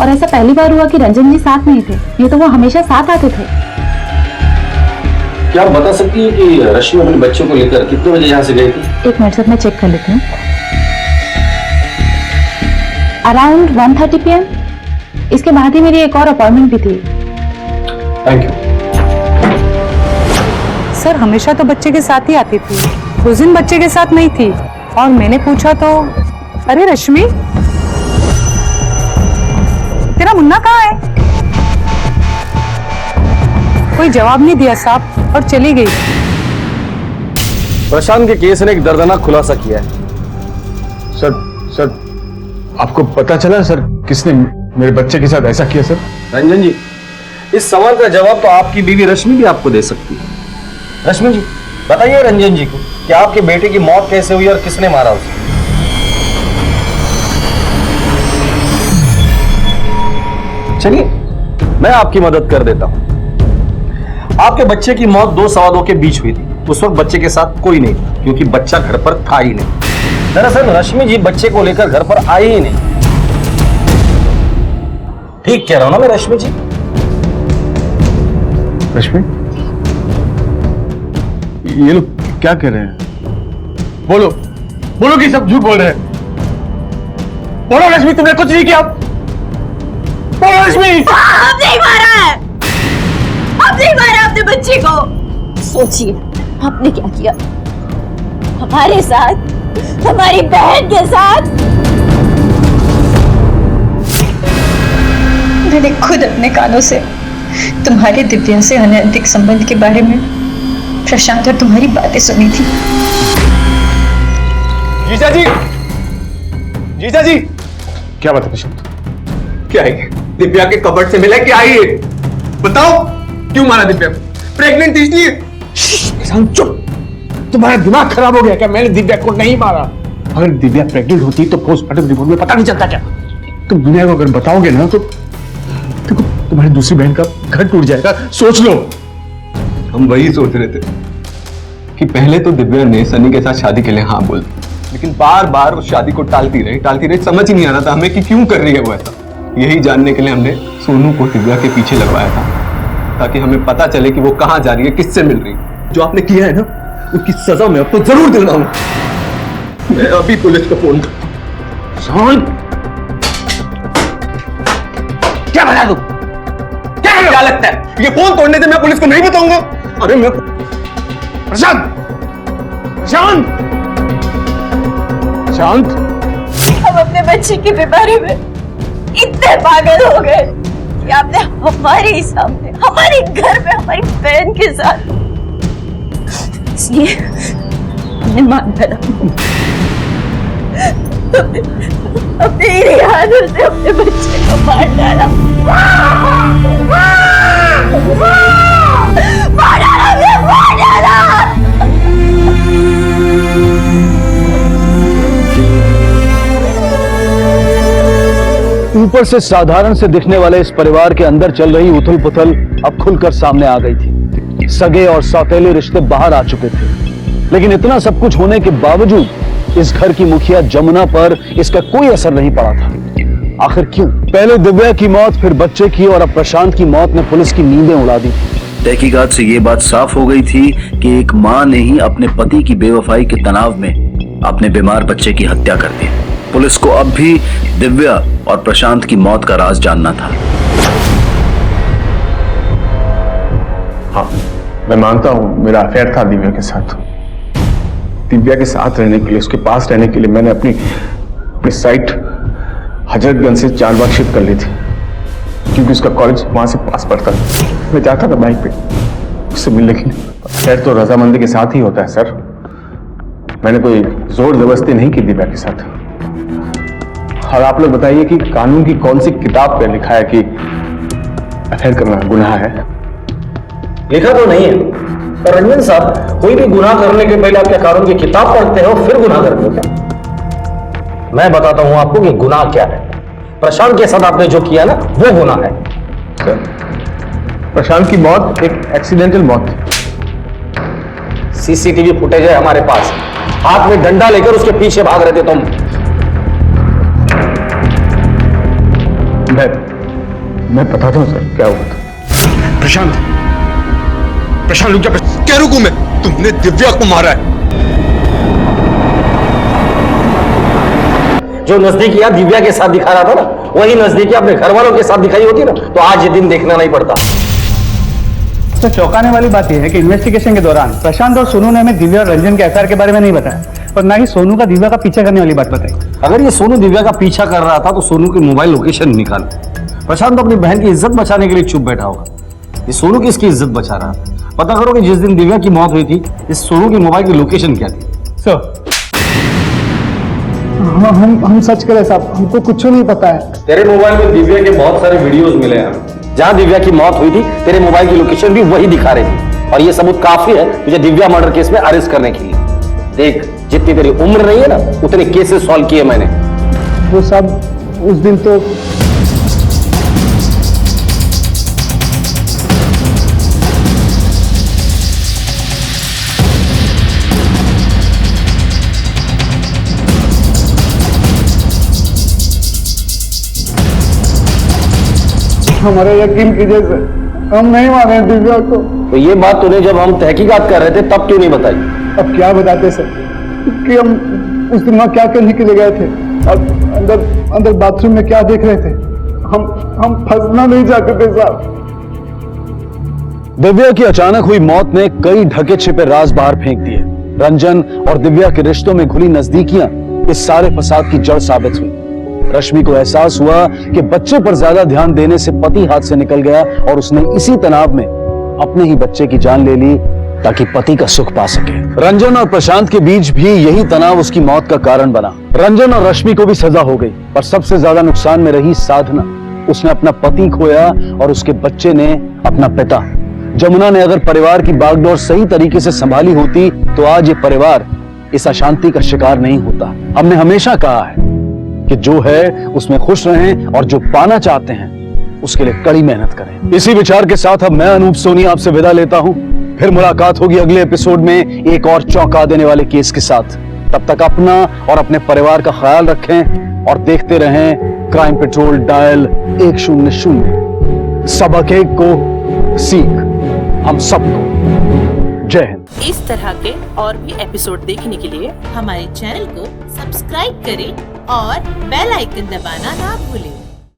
और ऐसा पहली बार हुआ कि रंजन जी साथ नहीं थे। ये तो वो हमेशा साथ आते थे। क्या आप बता सकती है कि रश्मि अपने बच्चे को लेकर कितने बजे यहाँ से गई थी? एक मिनट सर, मैं चेक कर लेती हूँ। Around 1:30 PM। इसके बाद ही मेरी एक और अपॉइंटमेंट भी थी। Thank you. सर, हमेशा तो बच्चे के साथ ही आती थी, उस दिन बच्चे के साथ नहीं थी। और मैंने पूछा तो, अरे रश्मि, तेरा मुन्ना कहाँ है? कोई जवाब नहीं दिया साहब और चली गई। प्रशांत के केस ने एक दर्दनाक खुलासा किया है। सर, आपको पता चला सर किसने मेरे बच्चे के साथ ऐसा किया? सर, रंजन जी, इस सवाल का जवाब तो आपकी बीवी रश्मि भी आपको दे सकती है। रश्मि जी, बताइए रंजन जी को कि आपके बेटे की मौत कैसे हुई और किसने मारा उसे? चलिए, मैं आपकी मदद कर देता हूं। आपके बच्चे की मौत 2 सवा 2 के बीच हुई थी। उस वक्त बच्चे के साथ कोई नहीं था, क्योंकि बच्चा घर पर था ही नहीं। दरअसल रश्मि जी बच्चे को लेकर घर पर आई ही नहीं। ठीक कह रहा हूं ना मैं रश्मि जी? रश्मि, ये लोग क्या कह रहे हैं? बोलो कि सब झूठ बोल रहे हैं। बोलो रश्मि, तुमने कुछ नहीं किया। बोलो रश्मि। अब नहीं मारा है, अब नहीं मारा अपने बच्चे को। सोचिए आपने क्या किया हमारे साथ, हमारी बहन के साथ। मैंने खुद अपने कानों से तुम्हारे दिव्या से अनैतिक संबंध के बारे में प्रशांत और तुम्हारी बातें सुनी थी। जीजा जी, जीजा जी, क्या बात है प्रशांत? क्या है? दिव्या के कबर्ड से मिला क्या है? बताओ, क्यों मारा दिव्या? प्रेग्नेंट थी इसलिए? प्रशांत चुप। तुम्हारा दिमाग खराब हो गया क्या? मैंने दिव्या को नहीं मारा। अगर दिव्या प्रेग्नेंट होती तो पोस्टमार्टम रिपोर्ट में पता नहीं चलता क्या? तुम दुनिया को अगर बताओगे ना तो तुम्हारी दूसरी बहन का घर टूट जाएगा। सोच लो। हम वही सोच रहे थे कि पहले तो दिव्या ने सनी के साथ शादी के लिए हाँ बोल दी, लेकिन बार बार उस शादी को टालती रही। समझ ही नहीं आ रहा था हमें कि क्यों कर रही है वो ऐसा। यही जानने के लिए हमने सोनू को दिव्या के पीछे लगवाया था, ताकि हमें पता चले कि वो कहाँ जा रही है, किससे मिल रही है। जो आपने किया है ना, उसकी सजा मैं आपको जरूर दिलाऊंगा। मैं अभी पुलिस को फोन क्या बता दूं? क्या लगता है ये फोन तोड़ने से मैं पुलिस को नहीं बताऊंगा? अरे मैं प्रशांत शांत, हम अपने बच्चे के बीमारी में इतने पागल हो गए कि आपने हमारे ही सामने, हमारे घर में, हमारी बहन के साथ, इसलिए हमने मान डाला। अपने ही हाथों से अपने बच्चे को मार डाला। मार डाला। ऊपर से साधारण से दिखने वाले इस परिवार के अंदर चल रही उथल पुथल अब खुलकर सामने आ गई थी। सगे और सौतेले रिश्ते बाहर आ चुके थे, लेकिन इतना सब कुछ होने के बावजूद इस घर की मुखिया जमुना पर इसका कोई असर नहीं पड़ा था। आखिर क्यों? पहले दिव्या की मौत, फिर बच्चे की, और अब प्रशांत की मौत ने पुलिस की नींदें उड़ा दी। तहकीकात से ये बात साफ हो गई थी कि एक मां ने ही अपने पति की बेवफाई के तनाव में अपने बीमार बच्चे की हत्या कर दी। पुलिस को अब भी दिव्या और प्रशांत की मौत का राज जानना था। हाँ, मैं मानता हूं मेरा अफेयर था दिव्या के साथ। दिव्या के साथ रहने के लिए, उसके पास रहने के लिए मैंने अपनी साइट हजरतगंज से चारबाग शिफ्ट कर ली थी, क्योंकि उसका कॉलेज वहां से पास पड़ता था। मैं जाता था बाइक पे उससे मिलने के लिए। अफेयर तो रजामंदी के साथ ही होता है सर। मैंने कोई जोर जबरदस्ती नहीं की दिव्या के साथ। और आप लोग बताइए कि कानून की कौन सी किताब पे लिखा है कि अफेयर करना गुनाह है? लिखा तो नहीं है, पर रंजन साहब, कोई भी गुनाह करने के पहले आप क्या कानून की किताब पढ़ते हो फिर गुनाह करते हो क्या? मैं बताता हूं आपको कि गुनाह क्या है। प्रशांत के साथ आपने जो किया ना, वो गुनाह है। सर, प्रशांत की मौत एक एक्सीडेंटल मौत थी। सीसीटीवी फुटेज है हमारे पास। हाथ में डंडा लेकर उसके पीछे भाग रहे थे तुम। मैं बताता हूं सर क्या हुआ था। प्रशांत रुक जा। क्या रुकूं मैं? तुमने दिव्या को मारा है। जो नजदीकियां दिव्या के साथ दिखा रहा था ना, वही नजदीकियां अपने घर वालों के साथ दिखाई होती ना, तो आज ये दिन देखना नहीं पड़ता। तो चौंकाने वाली बात यह है कि इन्वेस्टिगेशन के दौरान प्रशांत और सोनू ने हमें दिव्या और रंजन के एफआईआर के बारे में नहीं बताया, और ना ही सोनू का दिव्या का पीछा करने वाली बात बताई। अगर ये सोनू दिव्या का पीछा कर रहा था तो सोनू की मोबाइल लोकेशन निकाल। प्रशांत तो अपनी बहन की इज्जत बचाने के लिए चुप बैठा होगा। ये सोनू किसकी इज्जत बचा रहा था? पता करो कि जिस दिन दिव्या की मौत हुई थी, इस सोनू की मोबाइल की लोकेशन क्या थी? सर, हम सच करें साहब, हमको कुछ नहीं पता है। तेरे मोबाइल में दिव्या के बहुत सारे वीडियोस मिले हैं। जहां दिव्या की मौत हुई थी, तेरे मोबाइल की लोकेशन भी वही दिखा रही थी, और ये सबूत काफी है तुझे दिव्या मर्डर केस में अरेस्ट करने के लिए। देख, जितनी तेरी उम्र नहीं है ना, उतने केसेस सॉल्व किए मैंने। वो साहब, उस दिन तो हमारा यकीन कीजिए सर, हम नहीं माने दिव्या को। तो ये बात तूने जब हम तहकीकात कर रहे थे तब क्यों नहीं बताई? अब क्या बताते सर कि हम उस दिन वहां क्या करने के लिए गए थे, और अंदर बाथरूम में क्या देख रहे थे। हम फंसना नहीं चाहते थे साहब। दिव्या की अचानक हुई मौत ने कई ढके छिपे राज बाहर फेंक दिए। रंजन और दिव्या के रिश्तों में घुली नजदीकियां इस सारे फसाद की जड़ साबित हुई। रश्मि को एहसास हुआ कि बच्चे पर ज्यादा ध्यान देने से पति हाथ से निकल गया, और उसने इसी तनाव में अपने ही बच्चे की जान ले ली ताकि पति का सुख पा सके। रंजन और प्रशांत के बीच भी यही तनाव उसकी मौत का कारण बना। रंजन और रश्मि को भी सजा हो गई, पर सबसे ज्यादा नुकसान में रही साधना। उसने अपना पति खोया और उसके बच्चे ने अपना पिता। जमुना ने अगर परिवार की बागडोर सही तरीके से संभाली होती तो आज ये परिवार इस अशांति का शिकार नहीं होता। हमने हमेशा कहा है कि जो है उसमें खुश रहें, और जो पाना चाहते हैं उसके लिए कड़ी मेहनत करें। इसी विचार के साथ अब मैं अनूप सोनी आपसे विदा लेता हूं। फिर मुलाकात होगी अगले एपिसोड में एक और चौंका देने वाले केस के साथ। तब तक अपना और अपने परिवार का ख्याल रखें और देखते रहें क्राइम पेट्रोल डायल 100। सबक एक को सीख हम सबको। जय हिंद। इस तरह के और भी एपिसोड देखने के लिए हमारे चैनल को सब्सक्राइब करें और बेल आइकन दबाना ना भूलें।